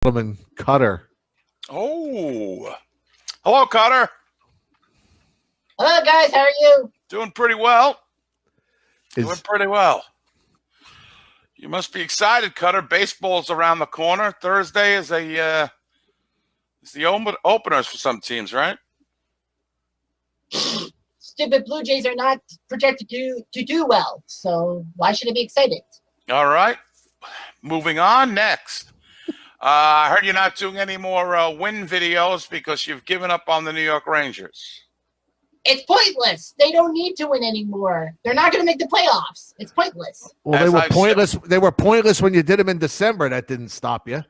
Gentleman, Cutter. Oh, hello, Cutter. Hello, guys. How are you? Doing pretty well. Doing pretty well. You must be excited, Cutter. Baseball's around the corner. Thursday is the openers for some teams, right? Stupid Blue Jays are not projected to do well, so why should I be excited? All right. Moving on next. I heard you're not doing any more win videos because you've given up on the New York Rangers. It's pointless. They don't need to win anymore. They're not going to make the playoffs. It's pointless. Well, they were pointless. They were pointless when you did them in December. That didn't stop you.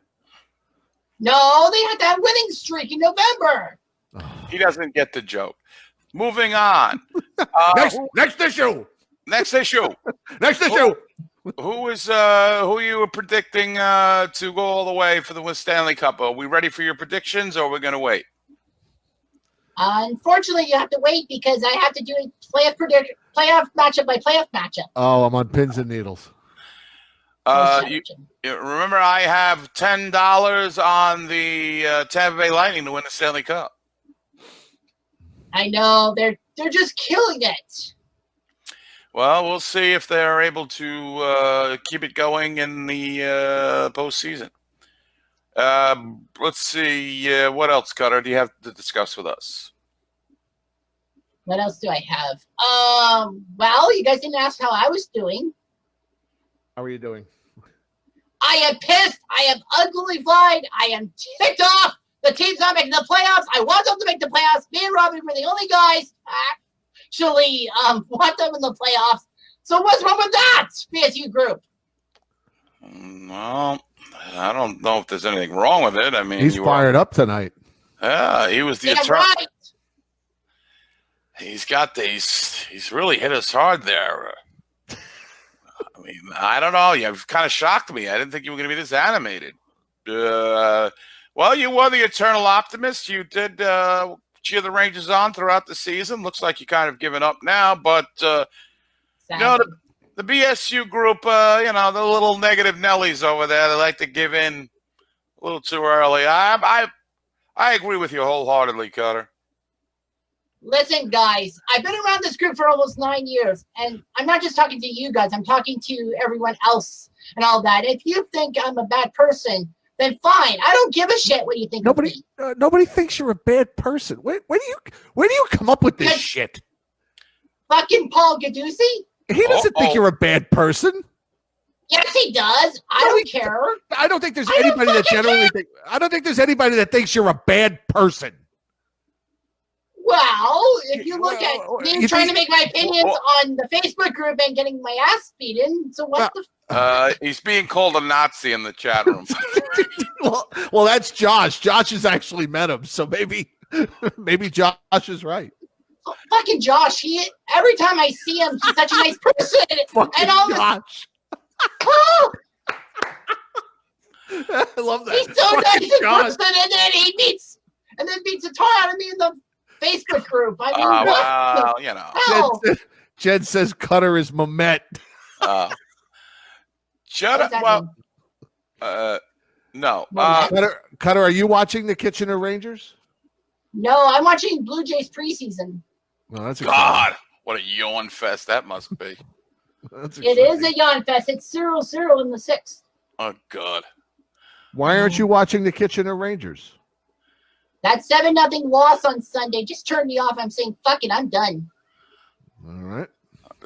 No, they had that winning streak in November. He doesn't get the joke. Moving on. Next issue. Next issue. Next issue. Who you were predicting to go all the way for the Stanley Cup? Are we ready for your predictions, or are we going to wait? Unfortunately, you have to wait because I have to do a playoff matchup by playoff matchup. Oh, I'm on pins and needles. You remember, I have $10 on the Tampa Bay Lightning to win the Stanley Cup. I know they're just killing it. Well, we'll see if they're able to keep it going in the postseason. Let's see. What else, Cutter, do you have to discuss with us? What else do I have? Well, you guys didn't ask how I was doing. How are you doing? I am pissed. I am uglified. I am ticked off. The team's not making the playoffs. I want them to make the playoffs. Me and Robbie were the only guys actually want them in the playoffs. So what's wrong with that, BSU group? Well, I don't know if there's anything wrong with it. I mean, he's fired up tonight. Yeah, he was the attorney. Right. He's really hit us hard there. I mean, I don't know. You've kind of shocked me. I didn't think you were going to be this animated. Well, you were the eternal optimist. You did cheer the Rangers on throughout the season. Looks like you kind of given up now, but the BSU group, the little negative Nellies over there, they like to give in a little too early. I agree with you wholeheartedly, Cutter. Listen, guys, I've been around this group for almost 9 years, and I'm not just talking to you guys. I'm talking to everyone else and all that. If you think I'm a bad person, then fine. I don't give a shit what you think of me. Nobody thinks you're a bad person. Where do you come up with this shit? Fucking Paul Gadusi? He doesn't think you're a bad person. Yes, he does. I don't care. I don't think there's anybody that generally I don't think there's anybody that thinks you're a bad person. Well, if you look at me trying to make my opinions on the Facebook group and getting my ass beaten, so what the he's being called a Nazi in the chat room. well, that's Josh. Josh has actually met him, so maybe Josh is right. Oh, fucking Josh. Every time I see him, he's such a nice person. Fucking and all Josh. Oh! I love that. He's so nice in person, and then he beats the tar out of me in the Facebook group. I mean, well, Jed says Cutter is Mamet. Shut up. Well, no. Cutter, are you watching the Kitchener Rangers? No, I'm watching Blue Jays preseason. Well, that's God, what a yawn fest that must be. It is a yawn fest. It's 0-0 in the 6th. Oh, God. Why aren't you watching the Kitchener Rangers? That 7-0 loss on Sunday just turned me off. I'm saying, fuck it, I'm done. All right.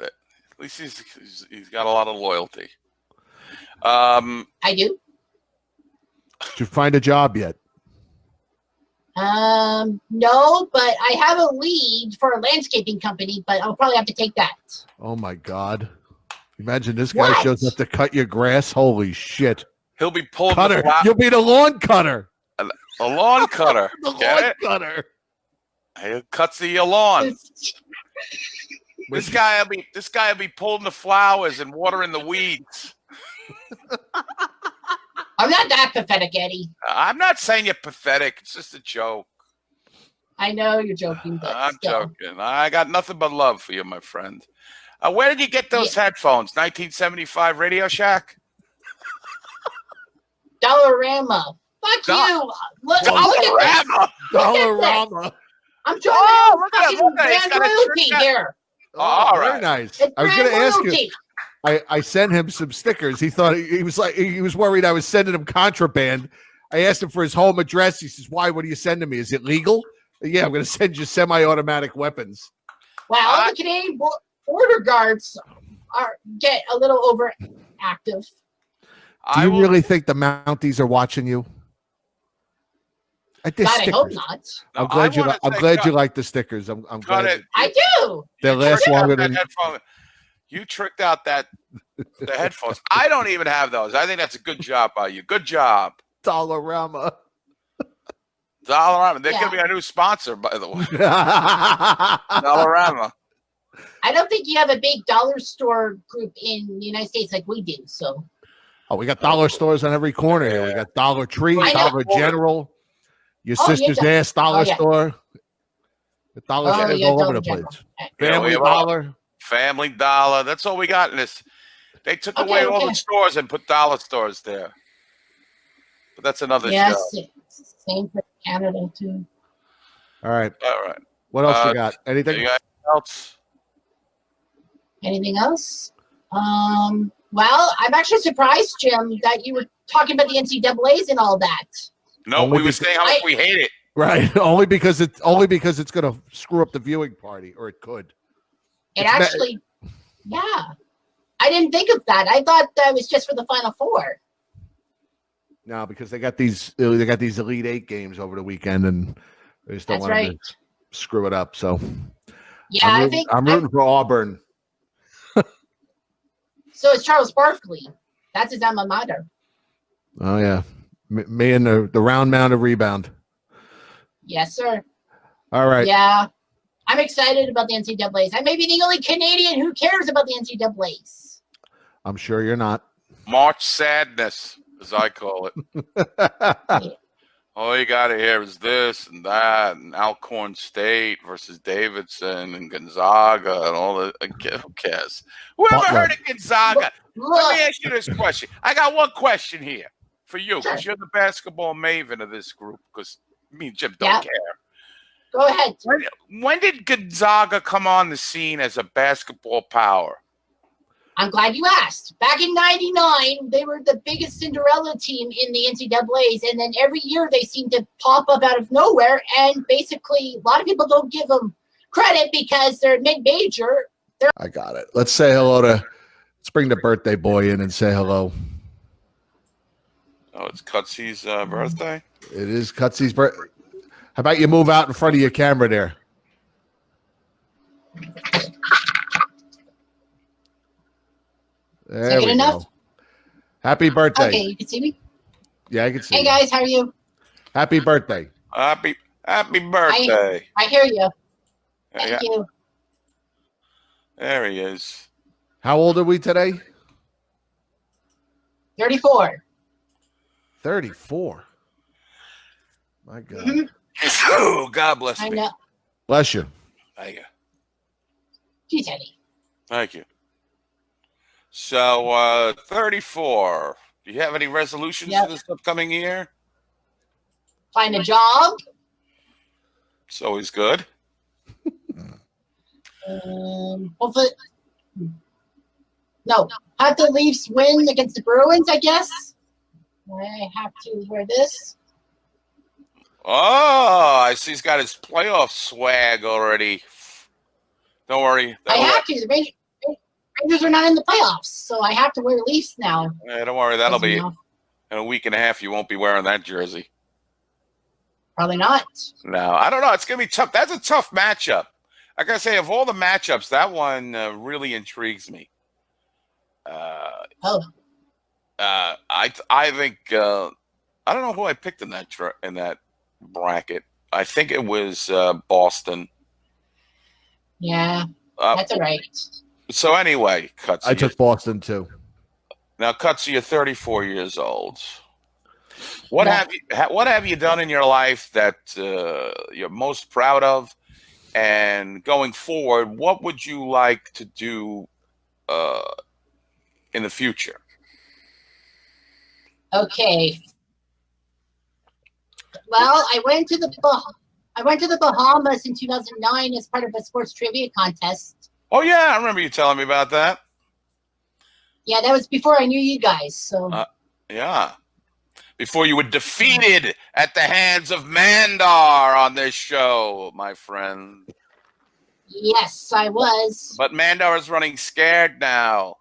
At least he's got a lot of loyalty. I do. Did you find a job yet? No, but I have a lead for a landscaping company, but I'll probably have to take that. Oh my God. Imagine this guy shows up to cut your grass. Holy shit. He'll be pulling cutter. You'll be the lawn cutter. A lawn cutter. The lawn cutter. He cuts the lawn. This guy will be pulling the flowers and watering the weeds. I'm not that pathetic, Eddie. I'm not saying you're pathetic. It's just a joke. I know you're joking, but I'm joking. I got nothing but love for you, my friend. Where did you get those headphones? 1975 Radio Shack? Dollarama. Fuck Dol- you. Look at this. Dollarama. Dollarama. I'm trying Oh, to look at fucking that. He's brand got a royalty trick. here. Oh, all very right. nice. It's I was brand going to ask you. royalty. I sent him some stickers. He thought he was like he was worried I was sending him contraband. I asked him for his home address. He says, "Why? What are you sending me? Is it legal?" Yeah, I'm going to send you semi-automatic weapons. Well, the Canadian border guards get a little overactive. Do you really think the Mounties are watching you? God, I hope not. I'm glad you like the stickers. I'm glad. I do. They last longer than. You tricked out the headphones. I don't even have those. I think that's a good job by you. Good job. Dollarama. Dollarama. They could be our new sponsor, by the way. Dollarama. I don't think you have a big dollar store group in the United States like we do. So. Oh, we got dollar stores on every corner here. We got Dollar Tree, Dollar General, your sister's ass dollar store. The dollar stores all over the place. Family Dollar. Family Dollar. That's all we got in this. They took away all the stores and put dollar stores there. But that's another show. Same for Canada too. All right. All right. What else you got? Anything? Else? Anything else? Well, I'm actually surprised, Jim, that you were talking about the NCAA's and all that. No, we were saying how much we hate it. Right. Only because it's going to screw up the viewing party, or it could. I didn't think of that. I thought that was just for the Final Four. No, because they got these Elite Eight games over the weekend, and they just don't want to screw it up. So, yeah, I'm rooting for Auburn. So it's Charles Barkley. That's his alma mater. Oh yeah, me and the round mound of rebound. Yes, sir. All right. Yeah. I'm excited about the NCAAs. I may be the only Canadian who cares about the NCAAs. I'm sure you're not. March Sadness, as I call it. All you got to hear is this and that, and Alcorn State versus Davidson and Gonzaga and all the. Who cares? Whoever heard of Gonzaga? Let me ask you this question. I got one question here for you, because you're the basketball maven of this group, because me and Jim don't care. Go ahead. When did Gonzaga come on the scene as a basketball power? I'm glad you asked. Back in '99, they were the biggest Cinderella team in the NCAAs, and then every year they seem to pop up out of nowhere, and basically a lot of people don't give them credit because they're mid-major. I got it. Let's say hello let's bring the birthday boy in and say hello. Oh, it's Cutsy's birthday? It is Cutsy's birthday. How about you move out in front of your camera there? There we go. Happy birthday. Okay, you can see me? Yeah, I can see you. Hey, guys, how are you? Happy birthday. Happy birthday. I hear you. Thank you. There he is. How old are we today? 34. 34. My God. Mm-hmm. Oh, God bless me. I know. Bless you. Thank you. Geez, Eddie. Thank you. So, 34. Do you have any resolutions for this upcoming year? Find a job. It's always good. Hopefully, no. Have the Leafs win against the Bruins, I guess. I have to wear this. Oh, I see he's got his playoff swag already. Don't worry. I have to. The Rangers are not in the playoffs, so I have to wear Leafs now. Yeah, don't worry. That'll be in a week and a half. You won't be wearing that jersey. Probably not. No, I don't know. It's going to be tough. That's a tough matchup. Like I say, of all the matchups, that one really intrigues me. I think I don't know who I picked in that bracket. I think it was Boston. Yeah, that's all right. So anyway, Cutsy. I took Boston too. Now, Cutsy, you're 34 years old. What have you done in your life that you're most proud of? And going forward, what would you like to do in the future? Okay. Well, I went to the Bahamas in 2009 as part of a sports trivia contest. Oh yeah, I remember you telling me about that. Yeah, that was before I knew you guys. So Yeah. Before you were defeated at the hands of Mandar on this show, my friend. yes, I was. But Mandar is running scared now.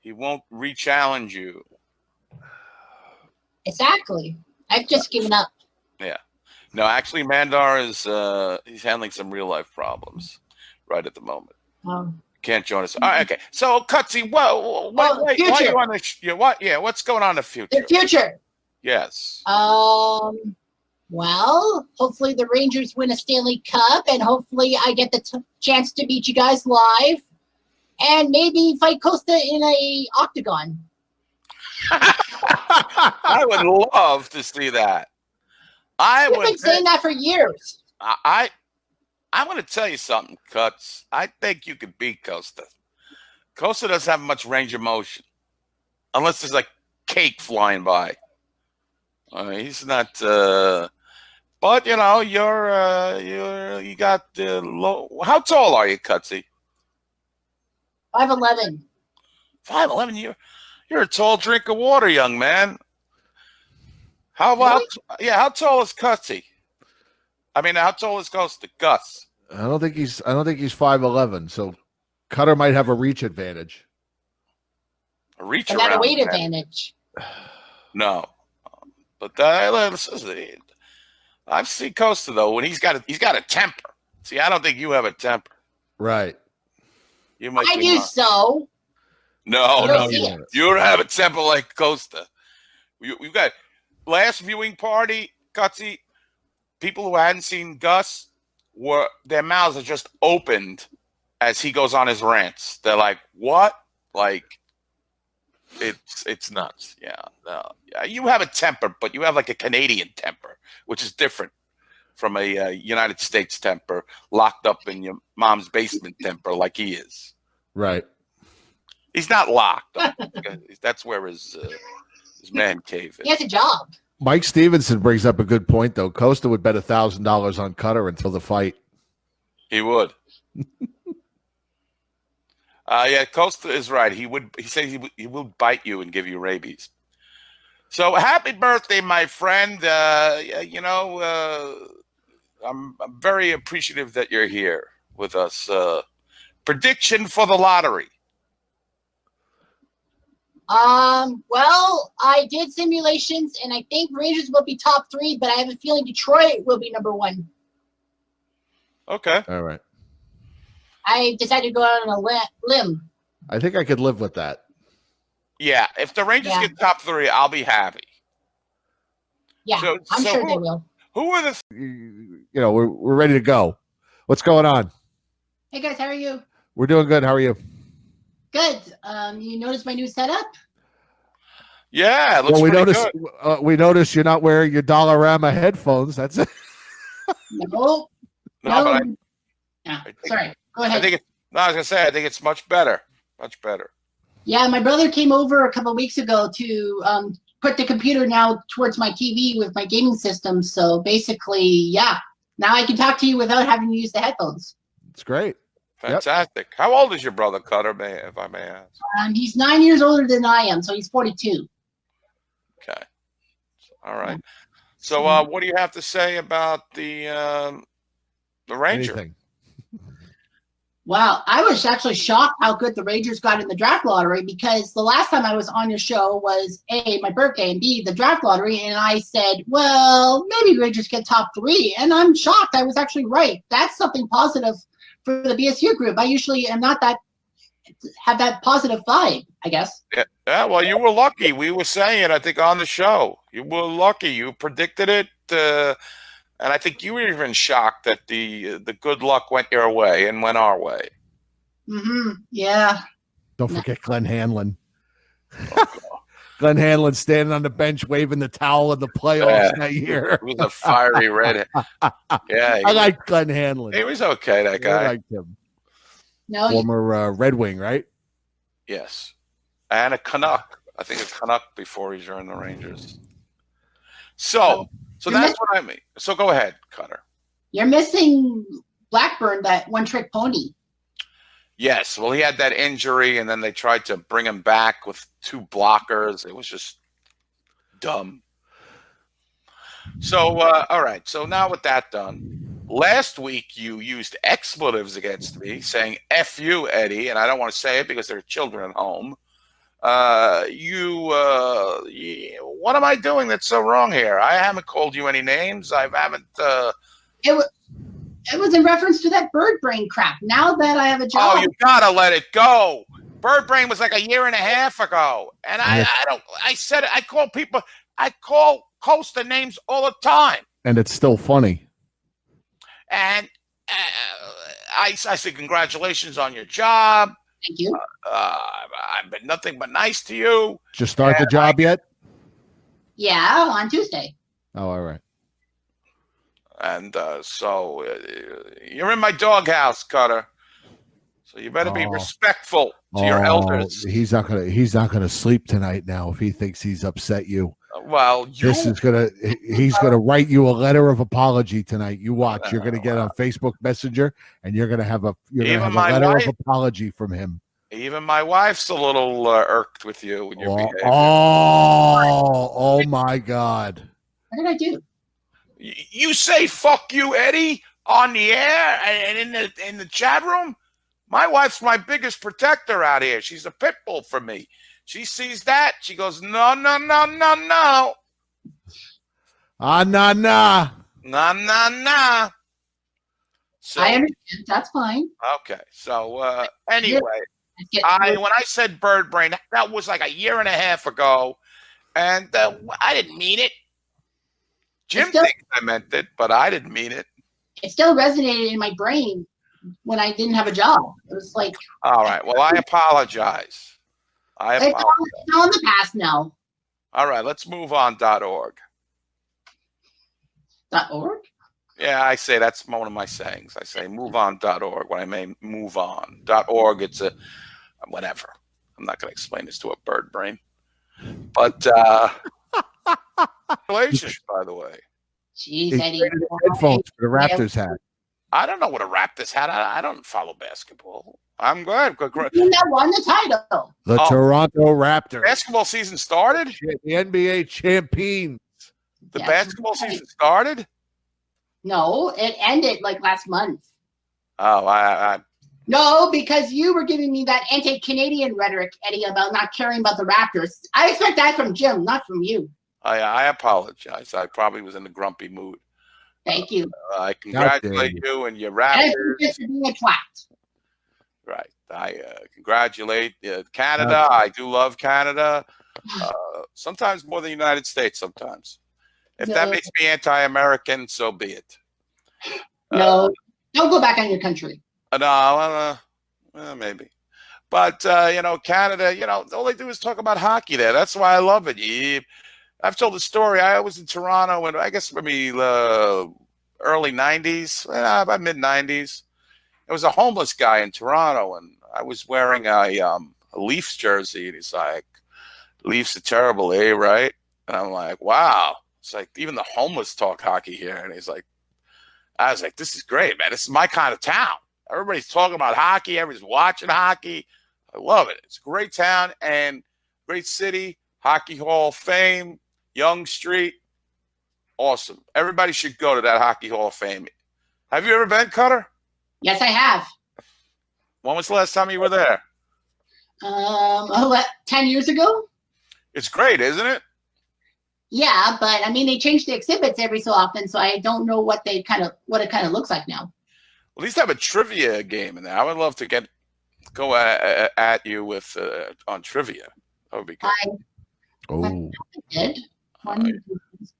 He won't re-challenge you. Exactly. I've just given up. Yeah. No, actually, Mandar is he's handling some real life problems right at the moment. Can't join us. All right, okay. So, Cutsy, why are you on the what? Yeah, what's going on in the future? The future. Yes. Well, hopefully the Rangers win a Stanley Cup, and hopefully I get the chance to meet you guys live, and maybe fight Costa in a octagon. I would love to see that. You've been saying that for years. I'm going to tell you something, Cuts. I think you could beat Costa. Costa doesn't have much range of motion, unless there's like cake flying by. He's not. But you know, you got low. How tall are you, Cutsy? 5'11". 5'11". You're a tall drink of water, young man. How about how tall is Cutsy? I mean, how tall is Costa? Gus? I don't think he's 5'11". So Cutter might have a reach advantage. A reach and around not a weight advantage. No, but I've seen Costa though when he's got a temper. See, I don't think you have a temper. Right. You might. I do so. No, you don't have a temper like Costa. You got last viewing party, Cutsy. People who hadn't seen Gus their mouths are just opened as he goes on his rants. They're like, "What?" Like, it's nuts. Yeah, no. You have a temper, but you have like a Canadian temper, which is different from a United States temper, locked up in your mom's basement temper, like he is. Right. He's not locked up. That's where his man cave is. He has a job. Mike Stevenson brings up a good point, though. Costa would bet $1,000 on Cutter until the fight. He would. Yeah, Costa is right. He would. He says he will bite you and give you rabies. So happy birthday, my friend. I'm very appreciative that you're here with us. Prediction for the lottery. Well, I did simulations, and I think Rangers will be top 3, but I have a feeling Detroit will be number 1. Okay. All right. I decided to go out on a limb. I think I could live with that. Yeah, if the Rangers get top 3, I'll be happy. Yeah, I'm sure they will. Who are the? We're ready to go. What's going on? Hey guys, how are you? We're doing good. How are you? Good. You notice my new setup? Yeah, it looks pretty good. We noticed you're not wearing your Dollarama headphones. That's it. No. But sorry. Go ahead. I was gonna say I think it's much better. Much better. Yeah, my brother came over a couple of weeks ago to put the computer now towards my TV with my gaming system. So basically, yeah, now I can talk to you without having to use the headphones. It's great. Fantastic. Yep. How old is your brother, Cutter, if I may ask? He's 9 years older than I am, so he's 42. Okay. All right. So what do you have to say about the Ranger? Anything. Wow, I was actually shocked how good the Rangers got in the draft lottery, because the last time I was on your show was A, my birthday, and B, the draft lottery, and I said, well, maybe Rangers get top 3, and I'm shocked I was actually right. That's something positive for the BSU group. I usually am not have that positive vibe, I guess. Yeah, well, you were lucky. We were saying it, I think, on the show. You were lucky. You predicted it, and I think you were even shocked that the good luck went your way and went our way. Mm-hmm. Yeah. Don't forget Glenn Hanlon. Glenn Hanlon standing on the bench waving the towel in the playoffs that year. He was a fiery redhead. Yeah, I like Glenn Hanlon. He was okay, that guy. I liked him. No, former Red Wing, right? Yes. And a Canuck. I think a Canuck before he joined the Rangers. So So You're that's what I mean. So go ahead, Cutter. You're missing Blackburn, that one-trick pony. Yes. Well, he had that injury, and then they tried to bring him back with 2 blockers. It was just dumb. So, all right. So now with that done, last week you used expletives against me, saying "F you, Eddie," and I don't want to say it because there are children at home. What am I doing that's so wrong here? I haven't called you any names. I haven't. It was in reference to that bird brain crap. Now that I have a job. Oh, you gotta let it go. Bird brain was like a year and a half ago, and I don't. I said it. I call people. I call Costa names all the time, and it's still funny. And I said congratulations on your job. Thank you. I've been nothing but nice to you. Just start the job yet? Yeah, on Tuesday. Oh, all right. And so you're in my doghouse, Cutter. So you better be respectful to your elders. He's not gonna sleep tonight now if he thinks he's upset you. Well, he's gonna write you a letter of apology tonight. You watch. You're gonna get on Facebook Messenger, and you're gonna have a letter of apology from him. Even my wife's a little irked with you when your behavior. Oh my God! What did I do? You say "fuck you, Eddie" on the air and in the chat room. My wife's my biggest protector out here. She's a pit bull for me. She sees that. She goes, no, no, no, no, no. Nah. Nah, nah, nah. So, I understand. That's fine. Okay. So, anyway, when I said bird brain, that was like a year and a half ago. And I didn't mean it. Jim thinks I meant it, but I didn't mean it. It still resonated in my brain when I didn't have a job. It was like. All right. Well, I apologize. It's all in the past now. All right, let's move on. .org. .org? Yeah, I say that's one of my sayings. I say move on.org when I may move on. .org, it's a whatever. I'm not going to explain this to a bird brain. But congratulations, by the way. Jeez, Eddie. Headphones for the Raptors hat. I don't know what a Raptors hat. I don't follow basketball. I'm glad. You that won the title. The Toronto Raptors. Basketball season started? The NBA champions. The basketball season started? No, it ended like last month. Oh, No, because you were giving me that anti-Canadian rhetoric, Eddie, about not caring about the Raptors. I expect that from Jim, not from you. I apologize. I probably was in a grumpy mood. Thank you. I congratulate you and your Raptors. And for being a twat. Right. I congratulate Canada. I do love Canada. Sometimes more than the United States sometimes. If that makes me anti-American, so be it. No, don't go back on your country. No, maybe. But, Canada, all they do is talk about hockey there. That's why I love it. I've told the story. I was in Toronto, and I guess maybe early 90s, about mid-90s. There was a homeless guy in Toronto, and I was wearing a Leafs jersey, and he's like, Leafs are terrible, eh, right? And I'm like, wow. It's like, even the homeless talk hockey here. And he's like, I was like, this is great, man. This is my kind of town. Everybody's talking about hockey. Everybody's watching hockey. I love it. It's a great town and great city. Hockey Hall of Fame, Yonge Street. Awesome. Everybody should go to that Hockey Hall of Fame. Have you ever been, Cutter? Yes, I have. When was the last time you were there? 10 years ago. It's great, isn't it? Yeah, but I mean, they change the exhibits every so often, so I don't know what it kind of looks like now. At least have a trivia game in there. I would love to go at you with on trivia. That would be good.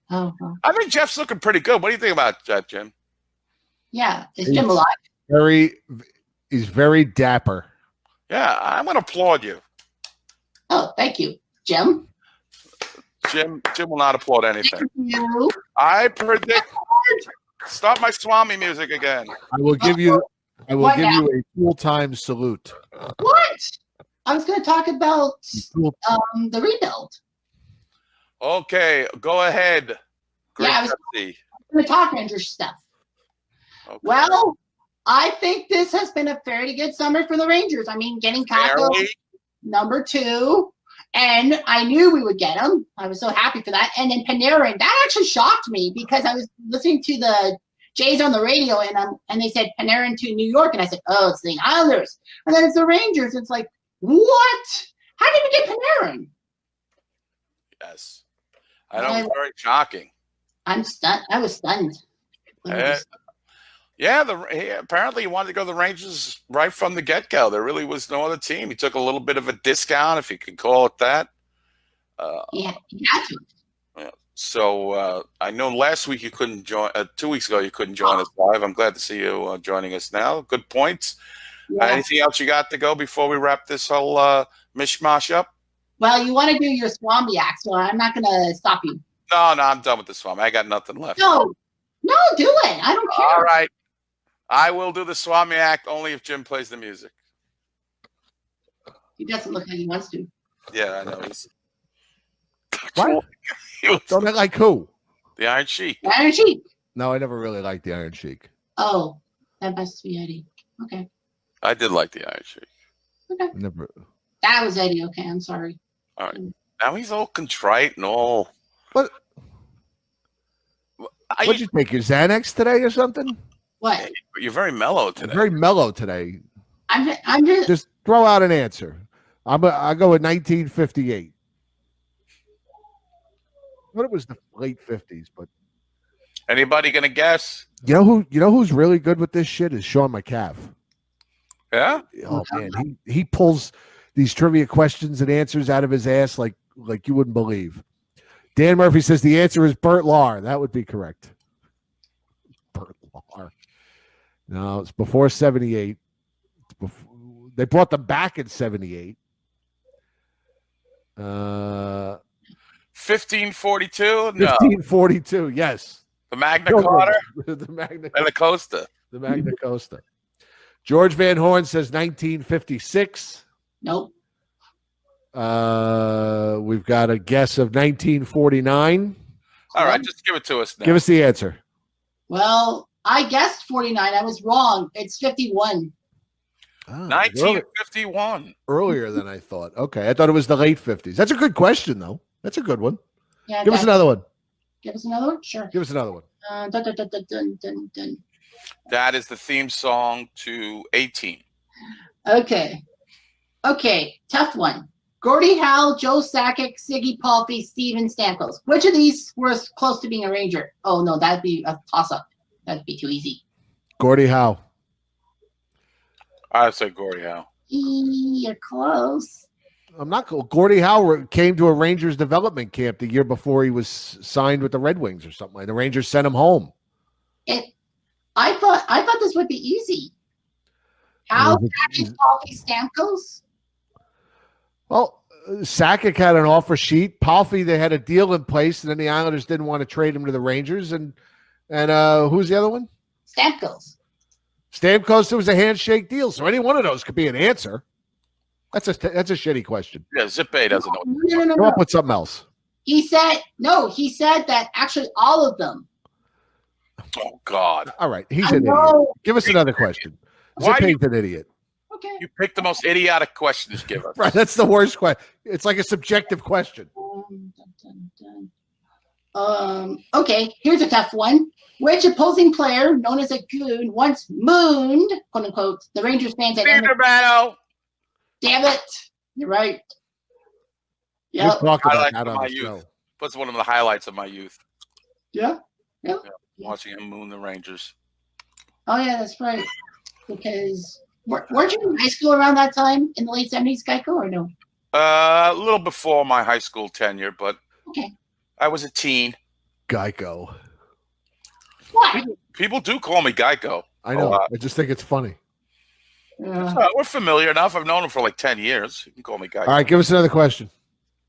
I think Jeff's looking pretty good. What do you think about that, Jim? Yeah, is Jim alive? He's very dapper. Yeah, I'm going to applaud you. Oh, thank you, Jim. Jim will not applaud anything. Thank you. I predict. Stop my Swami music again. I will give you a full-time salute. What? I was going to talk about the rebuild. Okay, go ahead. Great Yeah, I was Pepsi. going to talk Rangers stuff. Okay. Well, I think this has been a fairly good summer for the Rangers. I mean, getting Kako, Fairly? number 2, and I knew we would get him. I was so happy for that. And then Panarin, that actually shocked me because I was listening to the Jays on the radio, and they said Panarin to New York, and I said, oh, it's the Islanders, and then it's the Rangers. It's like, what? How did we get Panarin? Yes. I know it's very shocking. I'm stunned. I was stunned. Yeah, apparently he wanted to go to the Rangers right from the get-go. There really was no other team. He took a little bit of a discount, if you could call it that. Yeah, he had to. Yeah. So I know last week you couldn't join. 2 weeks ago you couldn't join us live. I'm glad to see you joining us now. Good points. Yeah. Anything else you got to go before we wrap this whole mishmash up? Well, you want to do your Swami act, so I'm not going to stop you. No, I'm done with this one. I got nothing left. No, do it. I don't care. All right. I will do the Swami act only if Jim plays the music. He doesn't look like he wants to. Yeah, I know. What? Don't act like who? The Iron Sheik. The Iron Sheik. No, I never really liked the Iron Sheik. Oh, that must be Eddie. Okay. I did like the Iron Sheik. Okay. Never. That was Eddie. Okay, I'm sorry. All right. Now he's all contrite and all. What? What'd you take, your Xanax today or something? What? You're very mellow today. Very mellow today. I'm Just throw out an answer. I go with 1958. I thought it was the late 50s, but Anybody gonna guess? you know who's really good with this shit is Sean McCaff. Yeah. Oh man, he pulls these trivia questions and answers out of his ass like you wouldn't believe. Dan Murphy says the answer is Bert Lahr. That would be correct. Bert Lahr. No, it's before 78. They brought them back in 78. 1542? No. 1542, yes. The Magna Carta? The Magna And the Costa. The Magna Costa. George Van Horn says 1956. Nope. We've got a guess of 1949. All right, just give it to us now. Give us the answer. Well, I guessed 49. I was wrong. It's 51. 1951. Earlier than I thought. Okay, I thought it was the late 50s. That's a good question, though. That's a good one. Yeah. Give us another one. Give us another one? Sure. Give us another one. Dun, dun, dun, dun, dun, dun, dun. That is the theme song to 18. Okay. Tough one. Gordie Howe, Joe Sakic, Siggy Palffy, Steven Stamkos. Which of these were close to being a Ranger? Oh, no, that'd be a toss-up. That'd be too easy. Gordie Howe. I'd say Gordie Howe. You're close. I'm not cool. Gordie Howe came to a Rangers development camp the year before he was signed with the Red Wings or something. Like the Rangers sent him home. I thought this would be easy. Howe, Sakic, Palffy, Stamkos. Well, Sakic had an offer sheet. Palffy, they had a deal in place, and then the Islanders didn't want to trade him to the Rangers. And who's the other one? Stamkos. Stamkos, there was a handshake deal, so any one of those could be an answer. That's a shitty question. Yeah, Zippe doesn't know. No. Come up with something else. He said that actually all of them. Oh, God. All right, he's an idiot. Give us another question. Zippy's an idiot. Okay. You picked the most idiotic question to give us. Right, that's the worst question. It's like a subjective question. Okay, here's a tough one. Which opposing player, known as a goon, once mooned, quote unquote, the Rangers fans at Peterbano. Damn it. You're right. We've Yep. talked about Highlights that of on my the youth. show. That's one of the highlights of my youth. Yeah. Watching him moon the Rangers. Oh, yeah, that's right. Because weren't you in high school around that time in the late 70s, Geico, or no? A little before my high school tenure, but Okay. I was a teen. Geico. What? People do call me Geico. I know. I just think it's funny. We're familiar enough. I've known him for like 10 years. You can call me Geico. All right, give us another question.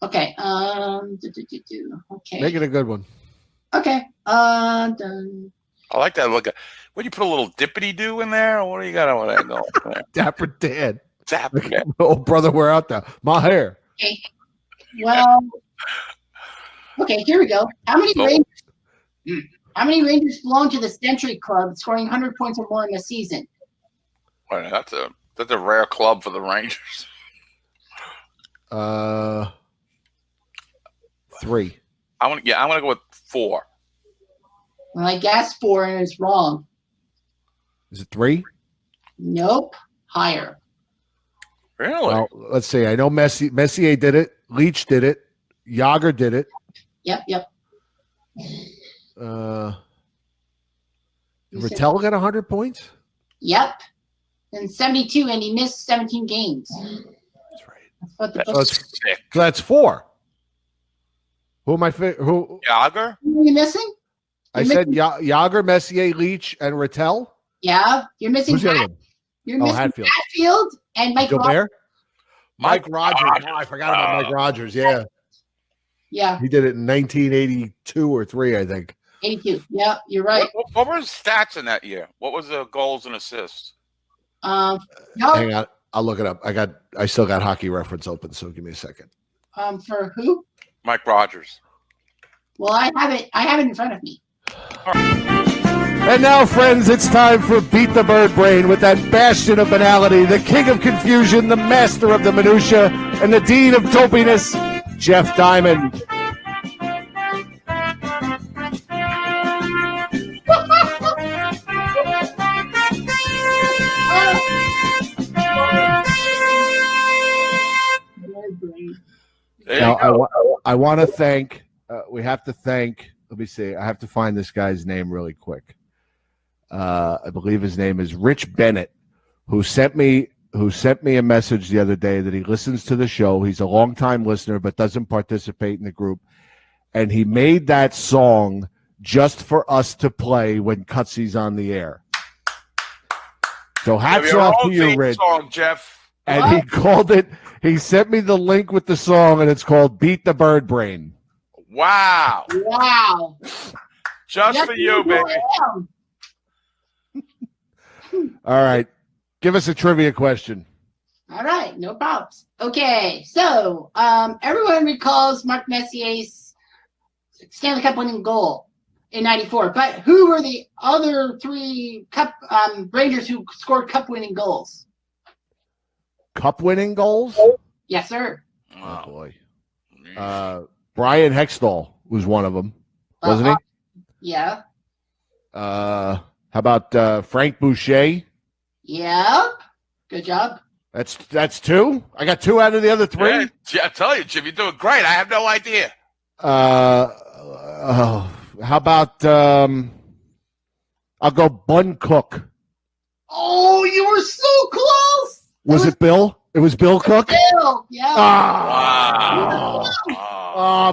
Okay. Okay. Make it a good one. Okay. Done. I like that look. Would you put a little dippity do in there, or what do you got on that going there? Dapper Dan. Dapper Dan. Oh, brother, we're out there. My hair. Okay. Well. Okay. Here we go. How many Rangers? How many Rangers belong to the Century Club, scoring 100 points or more in a season? Well, that's a rare club for the Rangers. 3. I'm gonna go with 4. Well, I guess 4, and it's wrong. Is it 3? Nope, higher. Really? Well, let's see. I know Messier did it. Leach did it. Yager did it. Yep. Rattel got 100 points? Yep. And 72, and he missed 17 games. That's right. That's what the That's book. sick. So that's 4. Who am I? Who? Yager? Who are you missing? I You're said missing- Yager, Messier, Leach, and Rattel. Yeah, you're missing. Who's the other one? You're Oh, missing Hatfield. Hatfield and Mike Roberts. Gilbert? Mike Rogers. Oh, I forgot about Mike Rogers. Yeah. Yeah, He did it in 1982 or 3, I think. 82. Yeah, you're right. What were his stats in that year? What was the goals and assists? No, Hang on. I'll look it up. I still got Hockey Reference open, so give me a second. for who? Mike Rogers. Well, I have it in front of me. And now, friends, it's time for Beat the Bird Brain with that bastion of banality, the king of confusion, the master of the minutia, and the dean of dopiness, Jeff Diamond. There Now, you go. I want to thank, we have to thank, let me see, I have to find this guy's name really quick. I believe his name is Rich Bennett, who sent me a message the other day that he listens to the show. He's a longtime listener, but doesn't participate in the group. And he made that song just for us to play when Cutsy's on the air. So hats Your off own to you, theme Rich. song, Jeff. And he called it, he sent me the link with the song, and it's called Beat the Bird Brain. Wow. Wow. Just for you, baby. All right. Give us a trivia question. All right, no problems. Okay, so everyone recalls Mark Messier's Stanley Cup winning goal in '94, but who were the other 3 Cup Rangers who scored Cup winning goals? Cup winning goals? Yes, sir. Oh, Wow. boy. Brian Hextall was one of them, wasn't Yeah. he? How about Frank Boucher? Yep. Good job. That's 2. I got 2 out of the other 3. Yeah, I tell you, Jim, you're doing great. I have no idea. How about I'll go Bun Cook. Oh, you were so close. Was it Bill? It was Bill Cook. Bill. Yeah. Wow.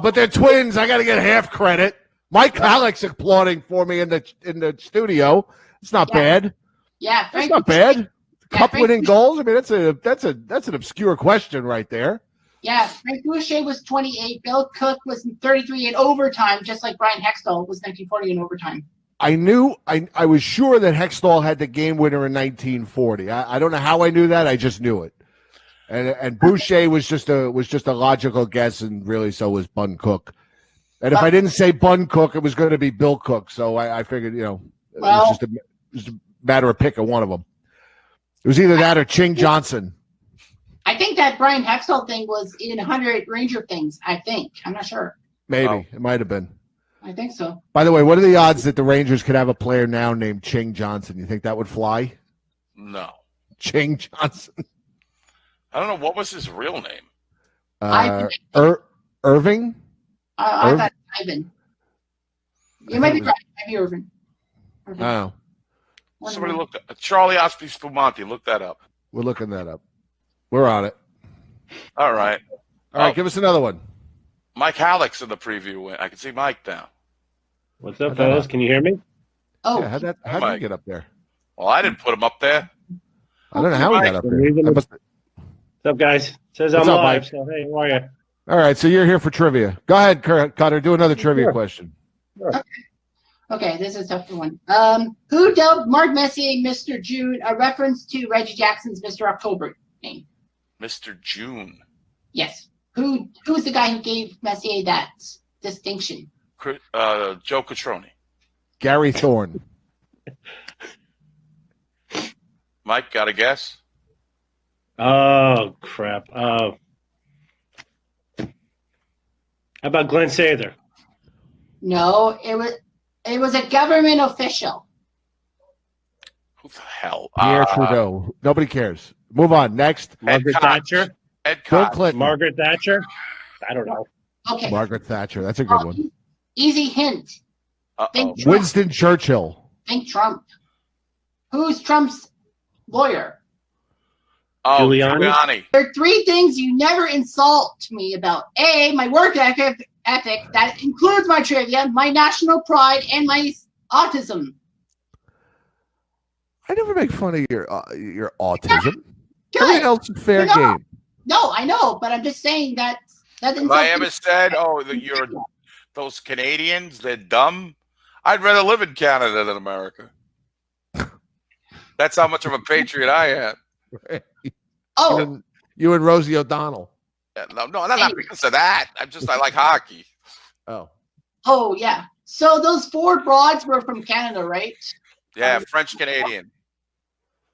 But they're twins. I got to get half credit. Mike Halleck's applauding for me in the studio. It's not bad. Yeah. That's not bad. Yeah, Cup Frank winning goals. I mean, that's an obscure question right there. Yeah, Frank Boucher was 28. Bill Cook was 33 in overtime, just like Brian Hextall was 1940 in overtime. I was sure that Hextall had the game winner in 1940. I don't know how I knew that. I just knew it. And Boucher was just a logical guess, and really so was Bun Cook. And if I didn't say Bun Cook, it was going to be Bill Cook. So I figured, it was just a matter of picking one of them. It was either that or Ching Johnson. I think that Brian Hextall thing was in 100 Ranger things. I think. I'm not sure. Maybe it might have been. I think so. By the way, what are the odds that the Rangers could have a player now named Ching Johnson? You think that would fly? No. Ching Johnson. I don't know. What was his real name? Irving? I thought Ivan. You might be right. Maybe Irvin. Oh, Somebody looked at Charlie Osby Spumante. Look that up. we're looking that up. We're on it. All right. All right, give us another one. Mike Halleck's in the preview win. I can see Mike now. What's up, fellas? Can you hear me? Oh, Yeah, how'd you get up there? Well, I didn't put him up there. I don't know how he got up there. What's up, guys? Says What's I'm up, live. Mike? So hey, how are you? All right, so you're here for trivia. Go ahead, Cutter. Do another trivia Sure. question. okay. This is a tough one. Who dubbed Mark Messier Mr. June, a reference to Reggie Jackson's Mr. October name? Mr. June. Yes. Who was the guy who gave Messier that distinction? Joe Catroni. Gary Thorne. Mike, got a guess? Oh crap. How about Glenn Sather? No, it was a government official. Who the hell? Pierre Trudeau. Nobody cares. Move on. Next. Margaret Koch. Thatcher? Ed Bill Koch. Clinton. Margaret Thatcher? I don't know. Okay. Margaret Thatcher. That's a good one. Easy hint. Uh-oh. Think Trump. Winston Churchill. Think Trump. Who's Trump's lawyer? Oh, Giuliani? Giuliani. There are three things you never insult me about. A, my work ethic. That includes my trivia, my national pride, and my autism. I never make fun of your autism. Everything Good. else is fair No. game. No, I know, but I'm just saying that If I ever said, "Oh, you're those Canadians, they're dumb," I'd rather live in Canada than America. That's how much of a patriot I am. Oh, You and Rosie O'Donnell. Yeah, no, not because of that. I like hockey. oh yeah. So those four broads were from Canada, right? Yeah, French Canadian.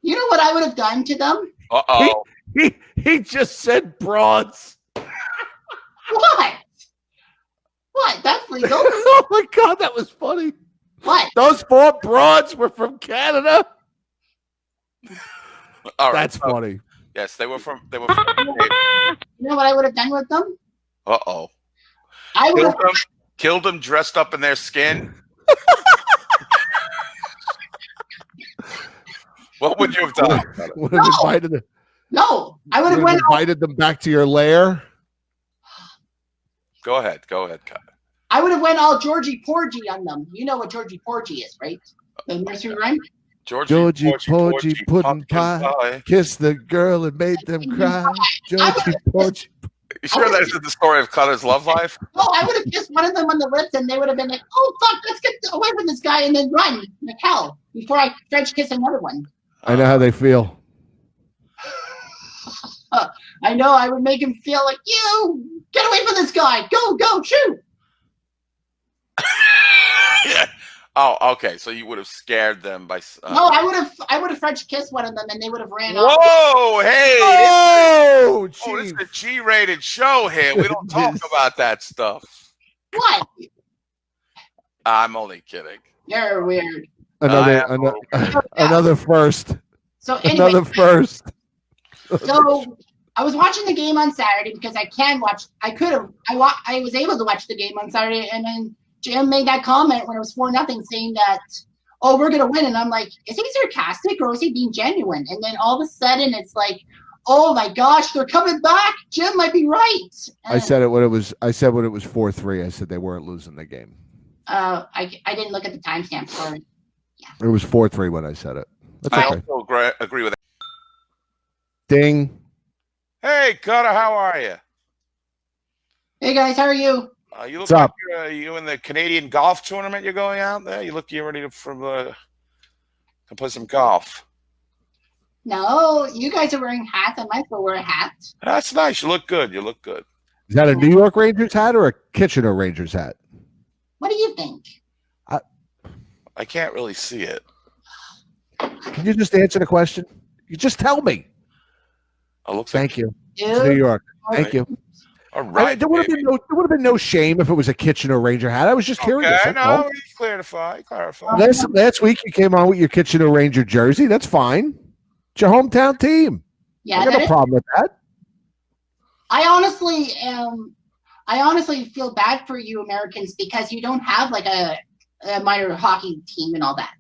You know what I would have done to them? Uh-oh. He just said broads. What? What? That's legal. Oh my God, that was funny. What? Those four broads were from Canada. All right. That's funny. Yes, they were from You know what I would have done with them? Uh-oh. I would have. Killed them dressed up in their skin. What would you have done? Would have invited them. No, I would have Would have went. invited them back to your lair. Go ahead, Kyle. I would have went all Georgie Porgy on them. You know what Georgie Porgy is, right? The nursery rhyme. Georgie Porgy pudding pie. Kissed the girl and made them cry. Georgie Porgy. You sure that isn't the story of Cutter's love life? Oh, I would have kissed one of them on the lips, and they would have been like, "Oh fuck, let's get away from this guy," and then run like hell before I French kiss another one. I know how they feel. I know I would make him feel like you get away from this guy. Go, shoot. Yeah. Oh, okay. So you would have scared them by. No, I would have French kissed one of them, and they would have ran off. Whoa! Hey! Oh, This is a G-rated show here. We don't talk about that stuff. What? I'm only kidding. You're weird. Another first. So anyway, Another first. so I was watching the game on Saturday because I can watch. I was able to watch the game on Saturday, and then Jim made that comment when it was 4-0, saying that, "Oh, we're gonna win," and I'm like, "Is he sarcastic or is he being genuine?" And then all of a sudden, it's like, "Oh my gosh, they're coming back! Jim might be right." And, I said when it was 4-3. I said they weren't losing the game. I didn't look at the timestamp. Sorry. It was 4-3 when I said it. That's I okay. also agree with that. Ding. Hey, Cutter, how are you? Hey guys, how are you? You look What's up? like you in the Canadian golf tournament you're going out there? You look you're ready to play some golf. No, you guys are wearing hats. I might as well wear a hat. That's nice. You look good. Is that a New York Rangers hat or a Kitchener Rangers hat? What do you think? I can't really see it. Can you just answer the question? You just tell me. It looks Thank you. Dude, It's New York. Thank you. all right. There would have been no shame if it was a Kitchener Ranger hat. I was just curious. Okay, That's all. no, clarify. Last week you came on with your Kitchener Ranger jersey. That's fine. It's your hometown team. Yeah, I got no problem with that. I honestly feel bad for you Americans because you don't have like a minor hockey team and all that.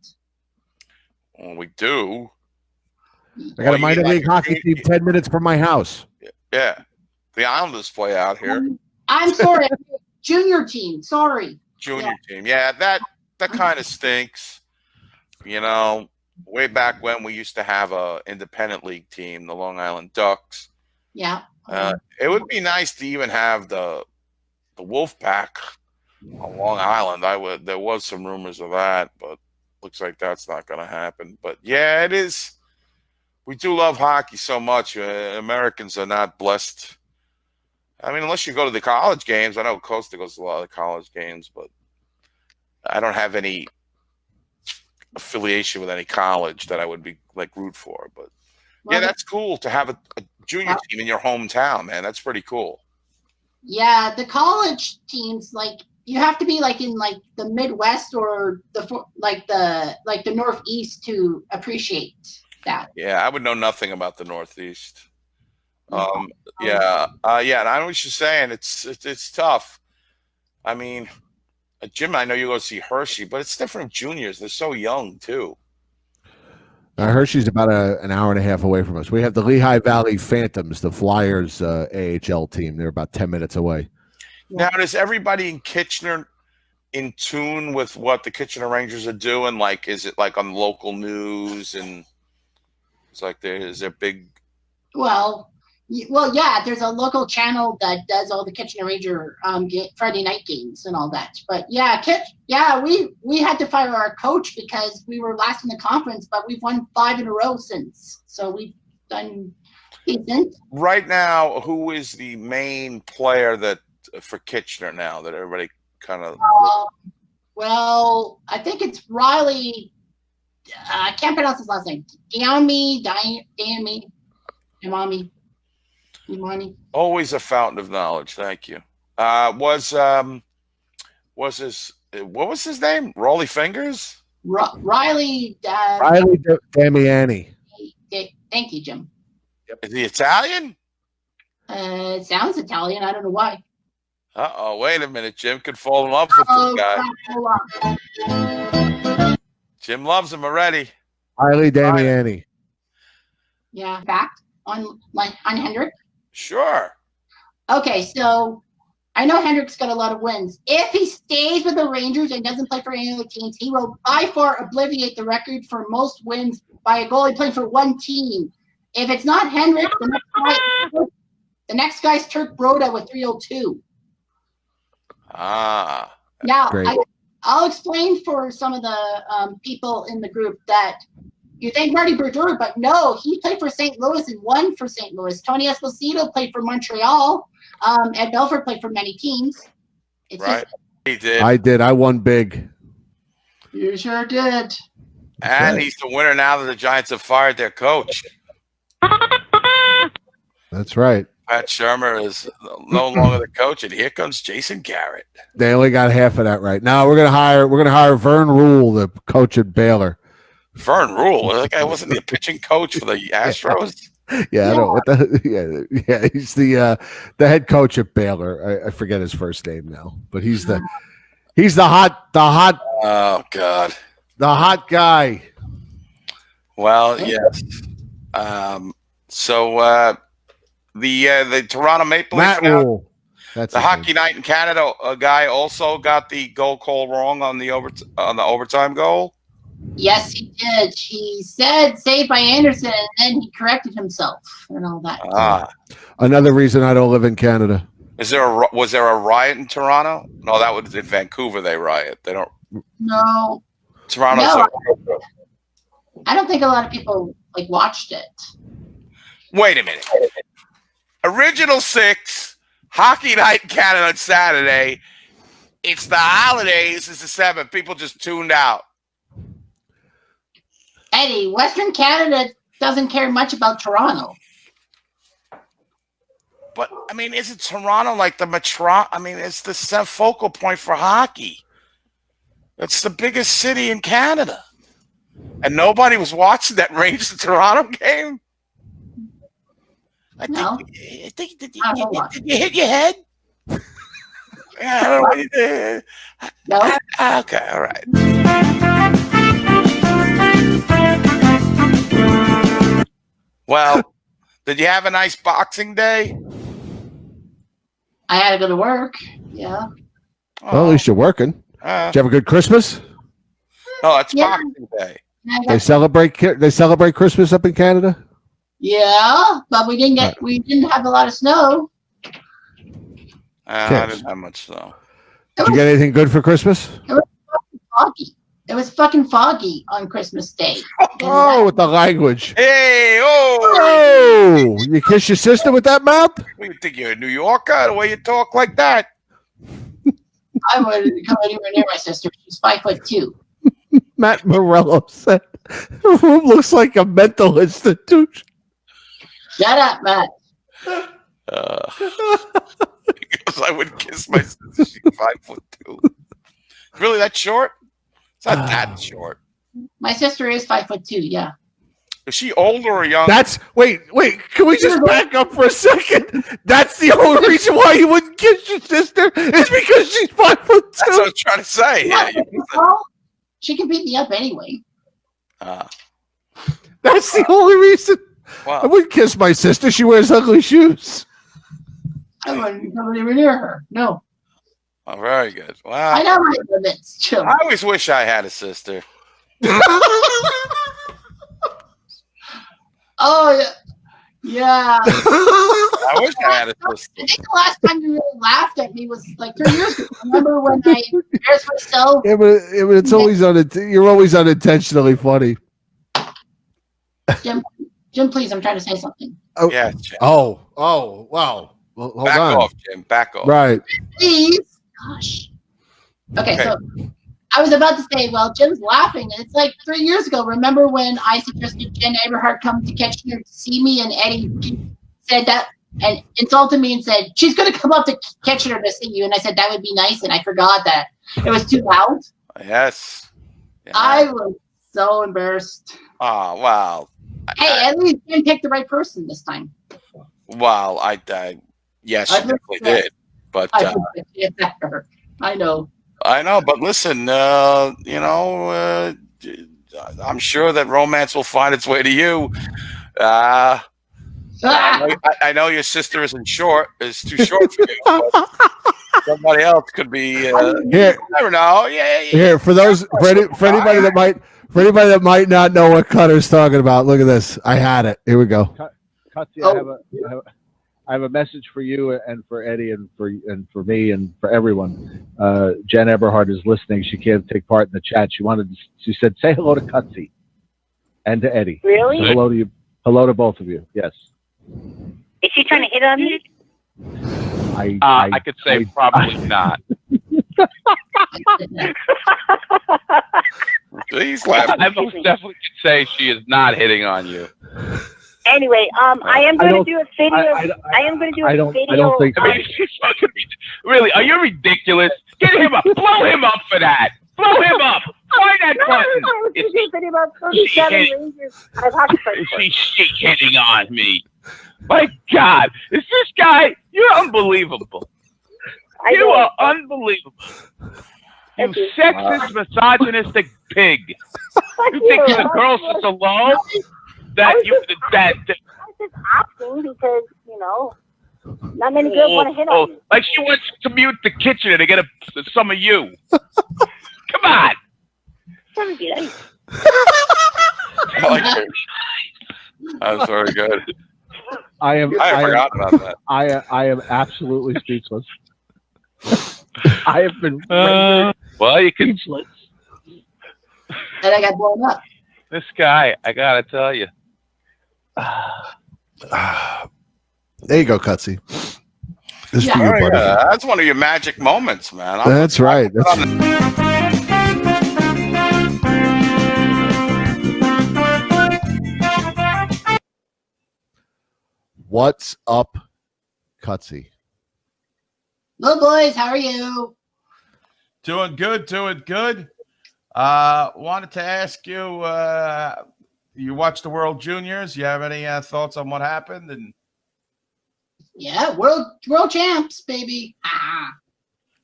Well, we do. I got a minor league hockey team 10 minutes from my house. Yeah. The Islanders play out here. I'm sorry, junior team. Sorry. Junior team. Yeah, that kind of stinks. You know, way back when we used to have a independent league team, the Long Island Ducks. Yeah. It would be nice to even have the Wolfpack on Long Island. There was some rumors of that, but looks like that's not going to happen. But yeah, it is. We do love hockey so much. Americans are not blessed. I mean, unless you go to the college games. I know Costa goes to a lot of the college games, but I don't have any affiliation with any college that I would be like root for. But Well, yeah, that's cool to have a junior team in your hometown, man. That's pretty cool. yeah, the college teams, like you have to be like in like the Midwest or the Northeast to appreciate that. Yeah, I would know nothing about the Northeast. Yeah. Yeah, and I know what you're saying. It's tough. I mean, Jim, I know you go see Hershey, but it's different. Juniors, they're so young too. Hershey's about an hour and a half away from us. We have the Lehigh Valley Phantoms, the Flyers AHL team. They're about 10 minutes away. Now, is everybody in Kitchener in tune with what the Kitchener Rangers are doing? Like, is it like on local news and it's like is there big? Well, yeah. There's a local channel that does all the Kitchener Ranger Friday night games and all that. But yeah, we had to fire our coach because we were last in the conference, but we've won 5 in a row since. So we've done decent. Right now, who is the main player that for Kitchener now that everybody kind of? Well, I think it's Riley. I can't pronounce his last name. Imani. Always a fountain of knowledge. Thank you. Was his what was his name? Rolly Fingers? Riley. Riley Damiani. Thank you, Jim. Is he Italian? It sounds Italian. I don't know why. Wait a minute. Jim could fall in love with this guy. Jim loves him already. Riley Damiani. Yeah, back on Hendrick. Sure. Okay, so I know Hendrick's got a lot of wins. If he stays with the Rangers and doesn't play for any other teams, he will by far obliterate the record for most wins by a goalie playing for one team. If it's not Hendrick, the next guy's Turk Broda with 302. Now, I'll explain for some of the people in the group that you think Marty Brodeur, but no, he played for St. Louis and won for St. Louis. Tony Esposito played for Montreal. Ed Belford played for many teams. He did. I did. I won big. You sure did. And he's the winner now that the Giants have fired their coach. That's right. Pat Shermer is no longer the coach, and here comes Jason Garrett. They only got half of that right. Now we're gonna hire Vern Rule, the coach at Baylor. Vern Rule, that guy wasn't the pitching coach for the Astros. Yeah, I don't know what the yeah. He's the head coach at Baylor. I forget his first name now, but he's the hot. Oh God, the hot guy. Well, yes. So the Toronto Maple Leafs. That's the Hockey Night in Canada guy also got the goal call wrong on the overtime goal. Yes, he did. He said saved by Anderson, and then he corrected himself and all that. Another reason I don't live in Canada. Was there a riot in Toronto? No, that was in Vancouver. They riot. They don't. No. Toronto. No, I don't think a lot of people watched it. Wait a minute. Original 6, Hockey Night in Canada on Saturday. It's the holidays. It's the 7th. People just tuned out. Eddie, Western Canada doesn't care much about Toronto. But, I mean, isn't Toronto like the metro? I mean, it's the focal point for hockey. It's the biggest city in Canada. And nobody was watching that Rangers-Toronto game? Did you hit your head? I don't know what you did. No. Okay, all right. Well, did you have a nice Boxing Day? I had to go to work. Yeah. Well, at least you're working. Did you have a good Christmas? Oh, it's Boxing Day. They celebrate Christmas up in Canada. Yeah, but we didn't have a lot of snow. I didn't have much snow. Did you get anything good for Christmas? It was foggy. It was fucking foggy on Christmas Day. Oh, with the language. Hey, oh! You kiss your sister with that mouth? You think you're a New Yorker? The way you talk like that? I wouldn't come anywhere near my sister. She's 5'2". Matt Morello said, the room looks like a mental institution. Shut up, Matt. Because I would kiss my sister. She's 5'2". Really, that short? It's not that short. My sister is 5'2". Yeah. Is she older or younger? Wait. Can we just back up for a second? That's the only reason why you wouldn't kiss your sister is because she's 5'2". That's what I was trying to say. Yeah, Yeah, well, she can beat me up anyway. That's the only reason. Wow. I wouldn't kiss my sister. She wears ugly shoes. I wouldn't come anywhere near her. No. Oh, very good. Wow. I know my limits. Chill. I always wish I had a sister. Oh, yeah. I wish I had a sister. I think the last time you really laughed at me was like 3 years ago. Remember when I embarrassed myself? Yeah, but it's always you're always unintentionally funny. Jim, please, I'm trying to say something. Oh, Yeah. Jim. wow. Well, hold Back on. off, Jim. Back off. Right. Please. Gosh. Okay, so I was about to say, well, Jim's laughing. It's like 3 years ago. Remember when I suggested Jen Eberhardt come to Kitchener to see me, and Eddie said that and insulted me and said, she's going to come up to Kitchener to see you. And I said, that would be nice. And I forgot that it was too loud. Yes. Yeah. I was so embarrassed. Oh, wow. Hey, at least Jen picked the right person this time. Wow. Yes, she definitely did. But I know. I know, but listen, I'm sure that romance will find its way to you. I know your sister is too short for you. But somebody else could be. Here, I don't know. Yeah. here for anybody that might not know what Cutter's talking about. Look at this. I had it. Here we go. Cutsy, I have a message for you and for Eddie and for me and for everyone. Jen Eberhardt is listening. She can't take part in the chat. She said, say hello to Cutsy and to Eddie. Really? So hello to you. Hello to both of you. Yes. Is she trying to hit on me? I could say probably not. Please laugh. I most definitely could say she is not hitting on you. Anyway, I am going to do a video. I am going to do a video. I don't think so. I mean, she's fucking really, are you ridiculous? Get him up. Blow him up for that. Blow him up. Find that button. I was going to do a video about 37 Rangers. I've had to She's hitting on me. My God. Is this guy? You're unbelievable. You are unbelievable. You sexist, misogynistic pig. You think the girl sits alone? I was just asking because, not many girls want to hit on you. Like she wants to commute to Kitchener to get some of you. Come on. I like her. That was very good. I forgot about that. I am absolutely speechless. I have been well, you can. speechless. And I got blown up. This guy, I gotta tell you. There you go, Cutsy. This for you, Very buddy. good. That's one of your magic moments, man. That's right. What's up, Cutsy? Hello, boys. How are you? Doing good. Wanted to ask you, you watched the World Juniors. You have any thoughts on what happened? And Yeah, world champs, baby. Ah.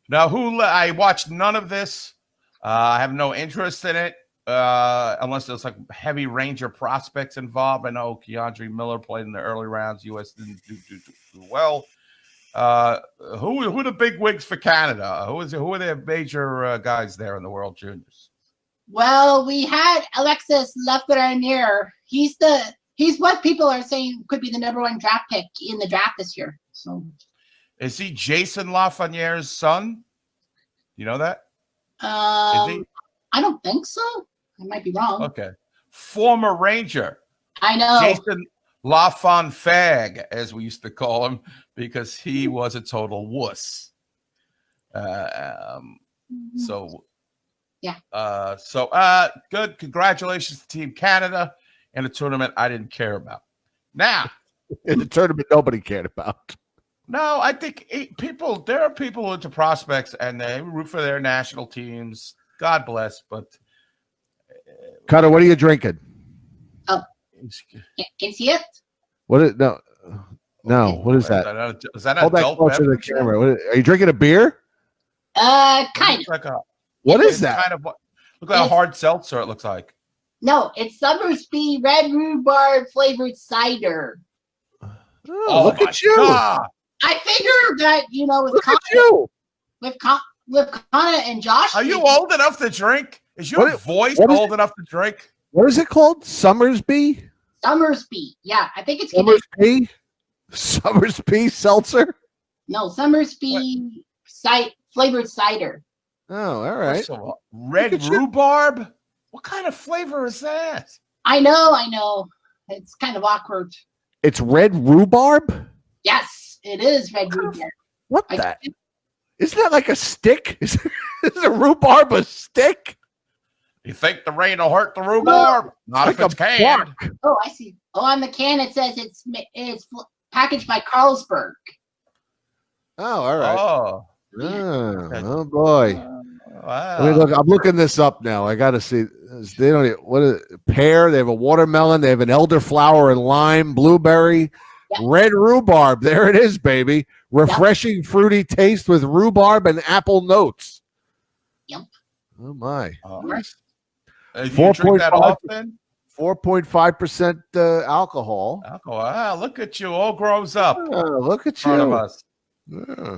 now, I watched none of this. I have no interest in it unless there's like heavy Ranger prospects involved. I know Keandre Miller played in the early rounds. U.S. didn't do well. Who are the big wigs for Canada? Who are the major guys there in the World Juniors? Well, we had Alexis Lafreniere. He's what people are saying could be the #1 draft pick in the draft this year. So, is he Jason Lafreniere's son? You know that? I don't think so. I might be wrong. Okay. Former Ranger. I know. Jason Lafonfag, as we used to call him, because he was a total wuss. So Yeah. So good. Congratulations to Team Canada in a tournament I didn't care about. Now, In the tournament nobody cared about. no, I think there are people into prospects and they root for their national teams. God bless, but Cutter, what are you drinking? Can see it? What is no? What is that? Is that an Hold that adult closer to the beverage? camera. Are you drinking a beer? Kind of. Like What is it's that? kind of look like a hard seltzer. It looks like. No, it's Summersby red rhubarb flavored cider. Oh, look my at you! God. I figured that with Look at you! with Connor and Josh. Are you old enough to drink? Is your voice old enough to drink? What is it called? Summersby? Summersby. Yeah, I think it's Summersby? Summersby seltzer? No, Summersby flavored cider. Oh, all right. First of all, red rhubarb? What kind of flavor is that? I know. It's kind of awkward. It's red rhubarb? Yes, it is red rhubarb. What that? Isn't that like a stick? Is a rhubarb a stick? You think the rain will hurt the rhubarb? Not like if it's a canned. bark. Oh, I see. Oh, on the can it says it's packaged by Carlsberg. Oh, all right. Oh, Oh boy. wow. I mean, look, I'm looking this up now. I got to see. They don't. What is pear? They have a watermelon. They have an elderflower and lime, blueberry, red rhubarb. There it is, baby. Refreshing, fruity taste with rhubarb and apple notes. Yep. Oh my. Do you drink that often? 4.5% alcohol. Wow, look at you, all grows up. Look at in front of you. us. Yeah.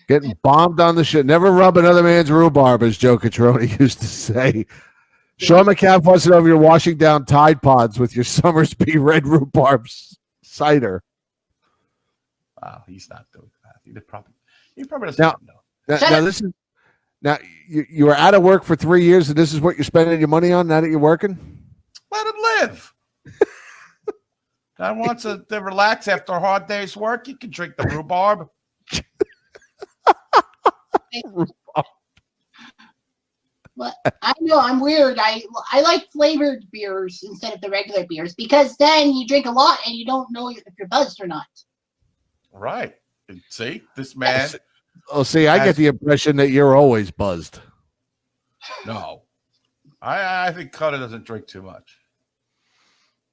Getting bombed on the shit. Never rub another man's rhubarb, as Joe Catroni used to say. Sean McCann wants to know if you're washing down Tide Pods with your Summersby red rhubarb cider. Wow, he's not doing that. He probably doesn't know. Now this is you were out of work for 3 years, and this is what you're spending your money on now that you're working? Let him live. Guy wants to relax after a hard day's work. He can drink the rhubarb. Well, I know I'm weird. I like flavored beers instead of the regular beers because then you drink a lot and you don't know if you're buzzed or not. Right. See, this man. Oh, see, I get the impression that you're always buzzed. No. I think Cutter doesn't drink too much.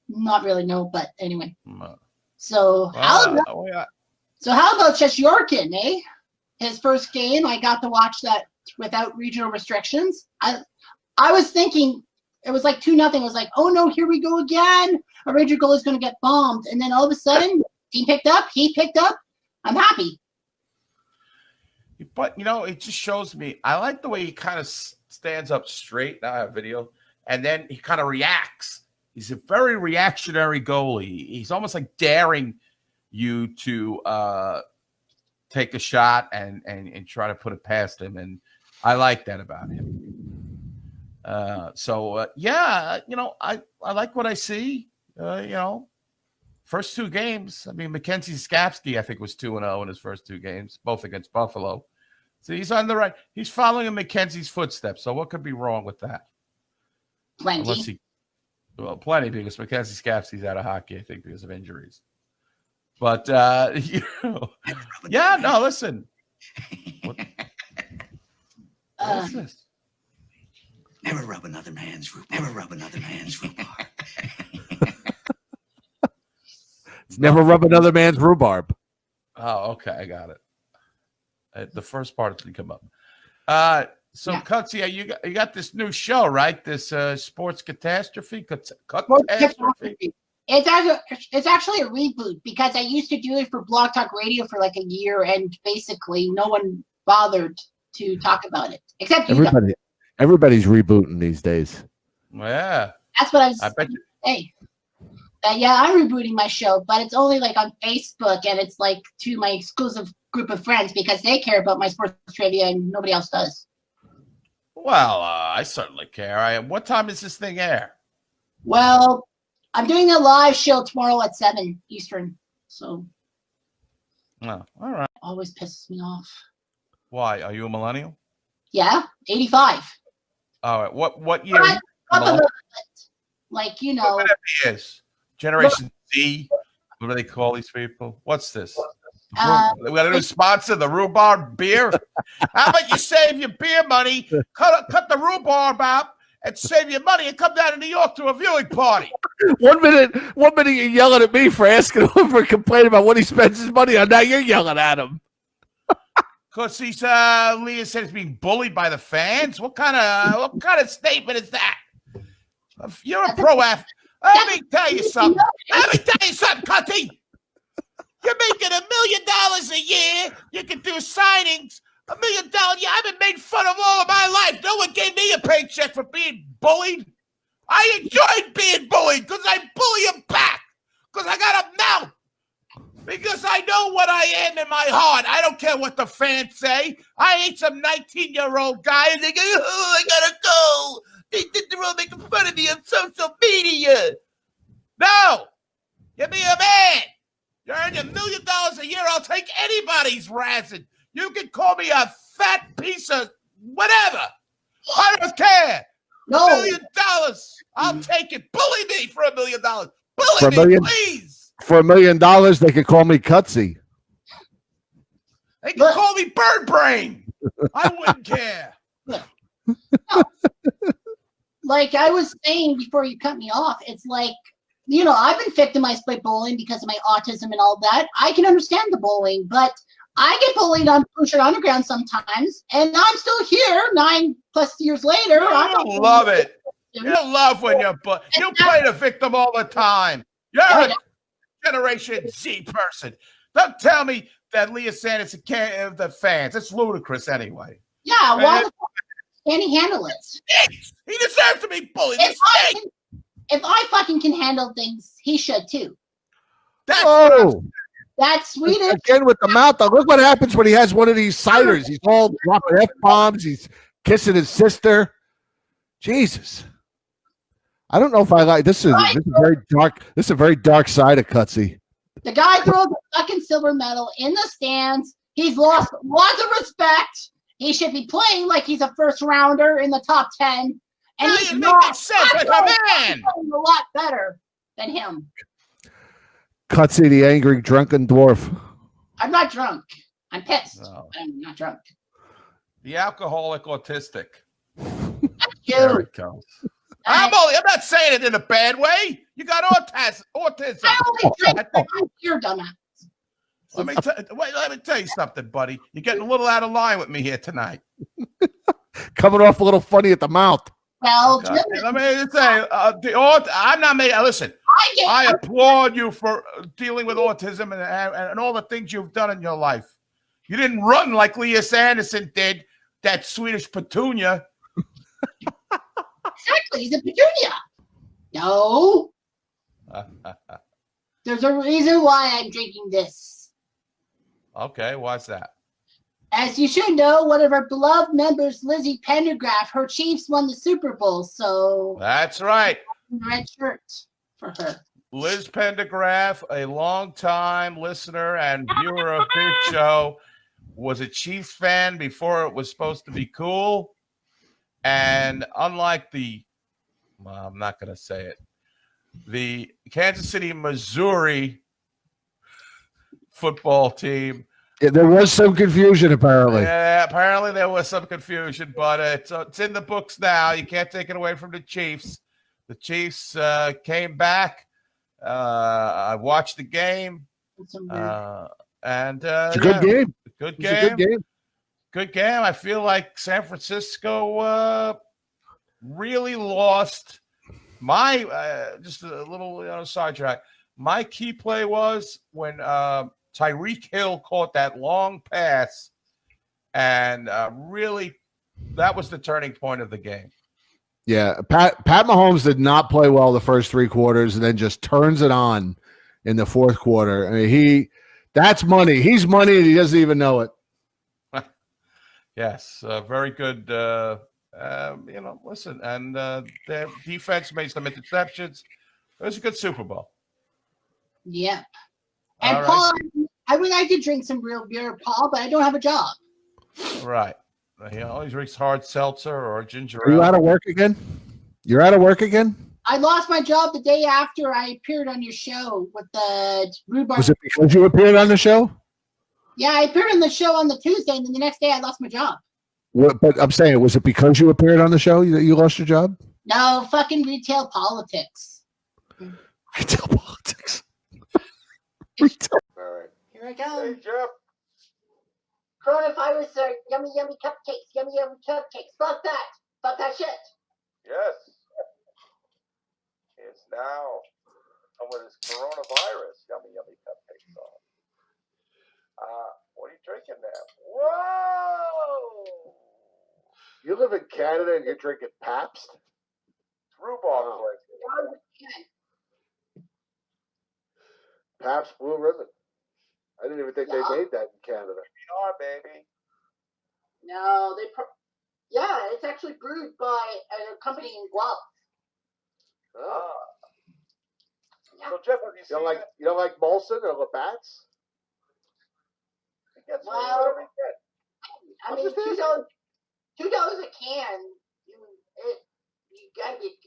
Not really, no, but anyway. No. So how about Cheshyorkin, eh? His first game, I got to watch that without regional restrictions. I was thinking it was like 2-0. It was like, oh no, here we go again. Our Ranger goal is going to get bombed, and then all of a sudden, he picked up. I'm happy. But it just shows me. I like the way he kind of stands up straight. Now I have video, and then he kind of reacts. He's a very reactionary goalie. He's almost like daring you to take a shot and try to put it past him, and I like that about him. I like what I see. First 2 games. I mean, Mackenzie Skapski, I think, was 2-0 in his first 2 games, both against Buffalo. So he's on the right. He's following in Mackenzie's footsteps. So what could be wrong with that? Plenty. Plenty, because Mackenzie Skapski's out of hockey, I think, because of injuries. But listen. What is this? Never rub another man's rhubarb. Never rub another man's rhubarb. Oh, okay, I got it. The first part didn't come up. Cutsy, you got this new show, right? This sports catastrophe. Catastrophe. It's actually a reboot because I used to do it for Blog Talk Radio for like a year, and basically no one bothered to talk about it except everybody. Everybody's rebooting these days. Yeah, that's what I bet you. Hey, I'm rebooting my show, but it's only like on Facebook, and it's like to my exclusive group of friends because they care about my sports trivia and nobody else does. Well, I certainly care. What time does this thing air? Well, I'm doing a live show tomorrow at 7 Eastern. So. Oh, all right. Always pisses me off. Why? Are you a millennial? Yeah, 85. All right. What year? But, like, you know. Whatever he is. Generation Z. What do they call these people? What's this? We got a new sponsor, the rhubarb beer. How about you save your beer money, cut the rhubarb out, and save your money and come down to New York to a viewing party. 1 minute you're yelling at me for asking him for complaining about what he spends his money on. Now you're yelling at him. Because he's Leah said he's being bullied by the fans. What kind of statement is that? If you're a pro athlete. Let me tell you something, Cutty. You're making $1 million a year. You can do signings. $1 million. Yeah, I've been made fun of all of my life. No one gave me a paycheck for being bullied. I enjoyed being bullied because I bully them back. Because I got a mouth. Because I know what I am in my heart. I don't care what the fans say. I ain't some 19-year-old guy and they go, oh, I gotta go. They're all making fun of me on social media. No. Give me a man. You earn $1 million a year. I'll take anybody's razzing. You can call me a fat piece of whatever. I don't care. No. $1 million. I'll take it. Bully me for $1 million. Bully me, please. For $1 million, they could call me Cutsy. They can call me Bird Brain. I wouldn't care. No. Like I was saying before you cut me off, it's like, you know, I've been victimized by bullying because of my autism and all that. I can understand the bullying, but I get bullied on Blue Shirt Underground sometimes, and I'm still here 9+ years later. You love it. You love when you're you play the victim all the time. You're a Generation Z person. Don't tell me that Leah Sanders can't the fans. It's ludicrous anyway. Yeah, why the fuck can he handle it? He deserves to be bullied. If I fucking can handle things, he should too. That's Swedish. Again with the mouth. Though. Look what happens when he has one of these ciders. He's all dropping F-bombs. He's kissing his sister. Jesus. I don't know if I like this. Is very dark. This is a very dark side of Cutsy. The guy throws a fucking silver medal in the stands. He's lost lots of respect. He should be playing like he's a first rounder in the top 10. And he's not. Sense like a man. A lot better than him. Cutsy, the angry drunken dwarf. I'm not drunk. I'm pissed. No. I'm not drunk. The alcoholic autistic. You. There it goes. I'm not saying it in a bad way. You got autism. I only drink your dumbass. Let me tell you something, buddy. You're getting a little out of line with me here tonight. Coming off a little funny at the mouth. Well, okay. Let me say, I'm not making. Listen, I applaud you for dealing with autism and all the things you've done in your life. You didn't run like Leah Anderson did, that Swedish petunia. Exactly, he's a petunia. No. There's a reason why I'm drinking this. Okay, why's that? As you should know, one of our beloved members, Lizzie Pendergraft, her Chiefs won the Super Bowl, so that's right. Red shirt for her. Liz Pendergraft, a longtime listener and viewer of this show, was a Chiefs fan before it was supposed to be cool. And unlike I'm not going to say it, the Kansas City, Missouri football team. Yeah, there was some confusion, apparently. Yeah, apparently there was some confusion, but it's in the books now. You can't take it away from the Chiefs. The Chiefs came back. I watched the game. And it's a good game. Good game. Good game. I feel like San Francisco really lost. My just a little sidetrack. My key play was when Tyreek Hill caught that long pass, and really that was the turning point of the game. Yeah, Pat Mahomes did not play well the first 3 quarters, and then just turns it on in the fourth quarter. I mean, that's money. He's money, and he doesn't even know it. Yes, very good. Listen, and their defense made some interceptions. It was a good Super Bowl. Yep. And all Paul, right. I would like to drink some real beer, Paul, but I don't have a job. Right. He always drinks hard seltzer or ginger Are you ale. out of work again? You're out of work again? I lost my job the day after I appeared on your show with the Rude Bar. Was it because you appeared on the show? Yeah, I appeared on the show on the Tuesday, and then the next day I lost my job. But I'm saying, was it because you appeared on the show that you lost your job? No, fucking retail politics. Retail politics. Retail. All right. Here I go. Hey, Jeff. Coronavirus are yummy, yummy cupcakes. Yummy, yummy cupcakes. Fuck that. Fuck that shit. Yes. It's now. And with this coronavirus, yummy, yummy cupcakes on. What are you drinking there? Whoa! You live in Canada and you're drinking Pabst? It's rhubarb Wow. flavor. Pabst Blue Ribbon. I didn't even think Yeah. they made that in Canada. PBR, baby. No, yeah, it's actually brewed by a company in Guelph. Oh. Yeah. So, Jeff, have you seen it? You don't like Molson or Labatt's? He gets Well, whatever he gets. I mean, $2 a can. You gotta be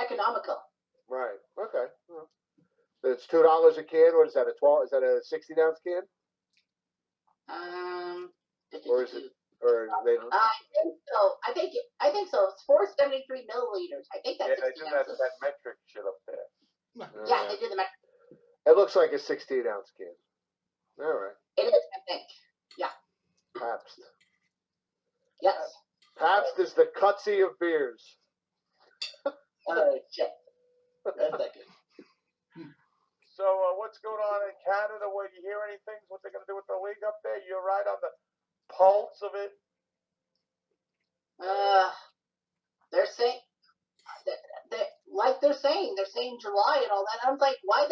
economical. Right. Okay. Well, it's $2 a can. What is that? Is that a 16-ounce can? Or is it? Or they? I think so. I think so. It's 473 milliliters. I think that's 16 they do ounces. that metric shit up there. Yeah, they do the metric. It looks like a 16-ounce can. All right. It is, I think. Yeah. Pabst. Yes. Pabst is the cutsy of beers. Oh shit. That's not good. So, what's going on in Canada? What you hear anything? What they're going to do with the league up there? You're right on the pulse of it. They're saying, they're saying July and all that. I'm like, why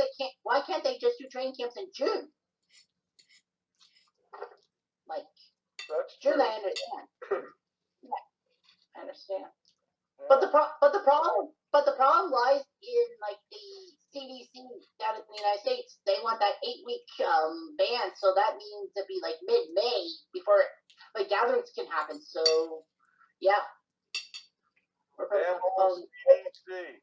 can't they just do training camps in June? Like, That's June, true. I understand. Yeah, I understand. But the problem lies in like the CDC down in the United States. They want that 8-week ban, so that means it'd be like mid-May before like gatherings can happen. So yeah, we're probably Damn, supposed PhD.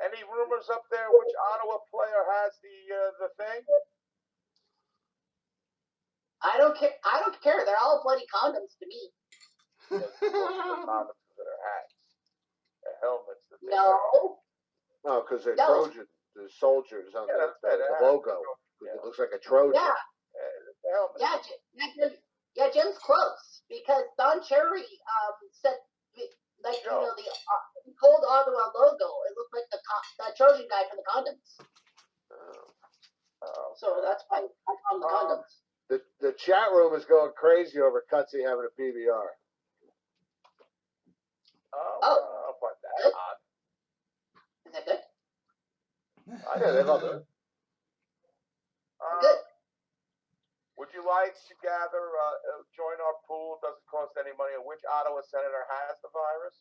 Any rumors up there which Ottawa player has the thing? I don't care. They're all bloody condoms to me. The condoms that are hats, the helmets that they wear. No. No, because they're No. Trojan. The soldiers on Yeah, the logo. Yeah. It looks like a Trojan. Yeah. The helmet. Yeah, Jim's close because Don Cherry said like you know the gold Ottawa logo. It looked like the Trojan guy from the condoms. So that's why I call them the condoms. The chat room is going crazy over Cutsy having a PBR. I'll find that odd. Is that good? Yeah, they love it. Good. Would you like to join our pool? Doesn't cost any money. Which Ottawa senator has the virus?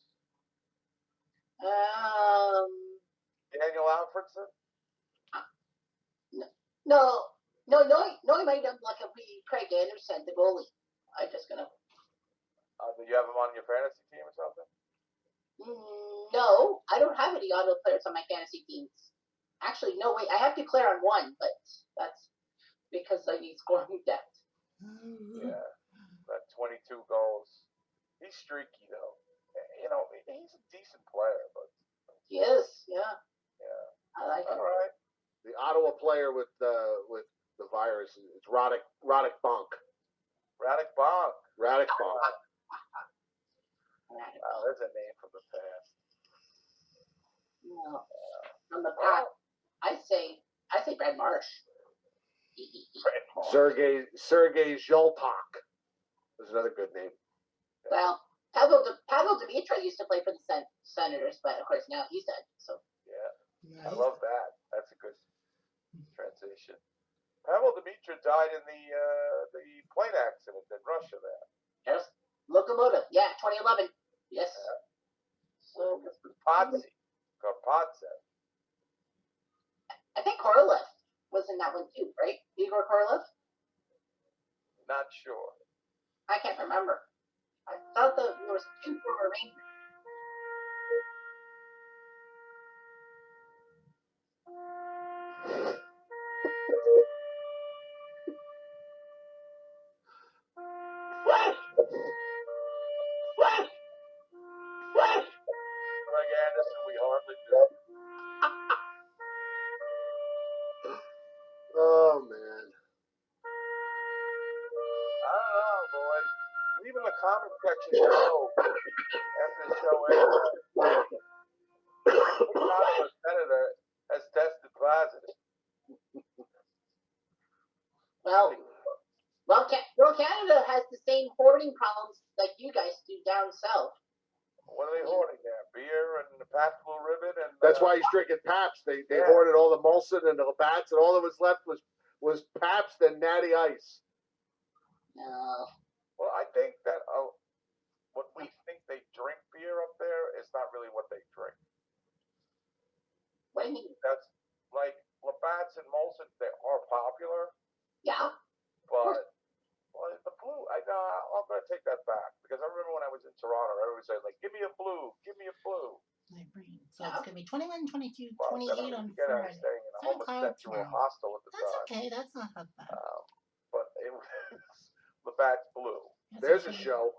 Daniel Alfredson? No, he might have like be Craig Anderson, the goalie. I'm just gonna. Do you have him on your fantasy team or something? No, I don't have any auto players on my fantasy teams. Actually, no, wait, I have to clear on one, but that's because I need scoring depth. Yeah, that 22 goals. He's streaky though. You know, he's a decent player, but he is. Yeah. Yeah. I like him. All right. The Ottawa player with the virus is Radek Bonk. Radek Bonk. Radek Bonk. There's a name from the past. No, from the past. I say Brad Marsh. Sergei Zholtok. That's another good name. Well, Pavel Dimitra used to play for the Senators, but of course now he's dead. So yeah, I love that. That's a good transition. Pavel Dimitra died in the plane accident in Russia. There. Yes, locomotive. Yeah, 2011. Yes. Yeah. So Karpatse. I think Korolev was in that one too, right? Igor Korolev? Not sure. I can't remember. thought there was 2 former Rangers. Greg Anderson, we hardly do. Oh man. I don't know, boys. Even the comment section show after the show ended. The senator has tested positive. Well, Canada has the same hoarding problems like you guys do down south. What are they hoarding there? Beer and the Pabst Blue Ribbon, and that's why he's drinking Pabst. They hoarded all the Molson and the Labatt's, and all that was left was Pabst and Natty Ice. No. Well, I think that what we think they drink beer up there is not really what they drink. What do you mean? That's like Labatt's and Molson. They are popular. Yeah. But the blue, I'm going to take that back because I remember when I was in Toronto, everyone was saying like, "Give me a blue, give me a blue." So it's going to be 21, 22, Well, 28 on again, I Friday. was staying in a Some cloud homosexual tomorrow. hostel at the That's time. okay. That's not that bad. But it was Labatt's Blue. Yes, There's a okay. show.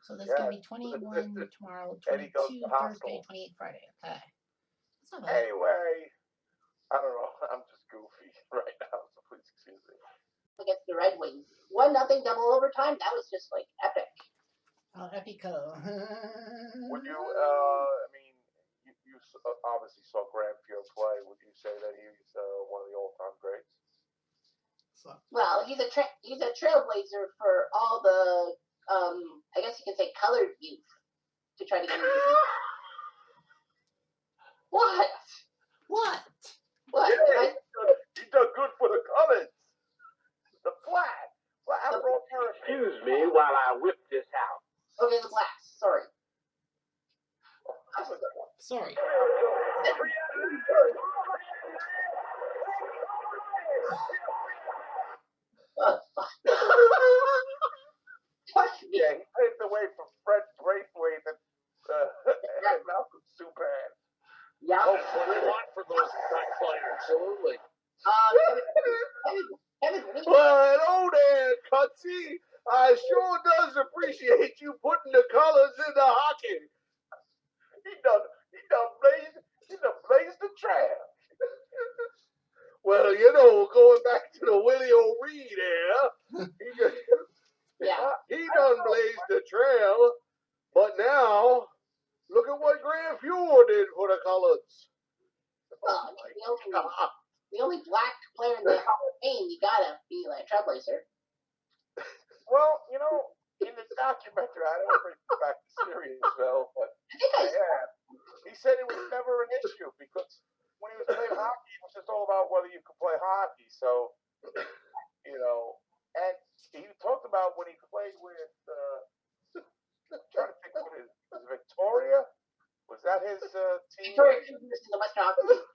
So there's going to be 21 tomorrow, And he goes 22 to Thursday, hostel. 28 Friday. Okay. That's not bad. Anyway, I don't know. I'm just goofy right now, so please excuse me. Against the Red Wings. 1-0 double overtime. That was just like epic. Oh, epico. Would you, I mean, you obviously saw Granfield play. Would you say that he's one of the all-time greats? Well, he's a trailblazer for all the I guess you can say colored youth to try to get into What? Yeah, he done good for the colors. The flag. Excuse me while I whip this out. Okay, the blacks. Sorry. Sorry. Yeah, he paved the way for Fred Braithwaite and Malcolm Subban. Yeah. Oh, what do you want for those players? Absolutely. Well, hello there, Cutsy. I sure does appreciate you putting the colors in the hockey. He done blazed the trail. Well, you know, going back to the Willie O'Reed era, he done blazed the trail, but now look at what Grant Fuhr did for the colors. Well, the only black player in the Hall of Fame, you gotta be like a trailblazer. Well, you know, in the documentary, I don't bring it back to Seriesville, but he said it was never an issue because when he was playing hockey, it was just all about whether you could play hockey. So, you know, and he talked about when he played with, I'm trying to think what it is, was it Victoria? Was that his team? Victoria in the Western Hockey League.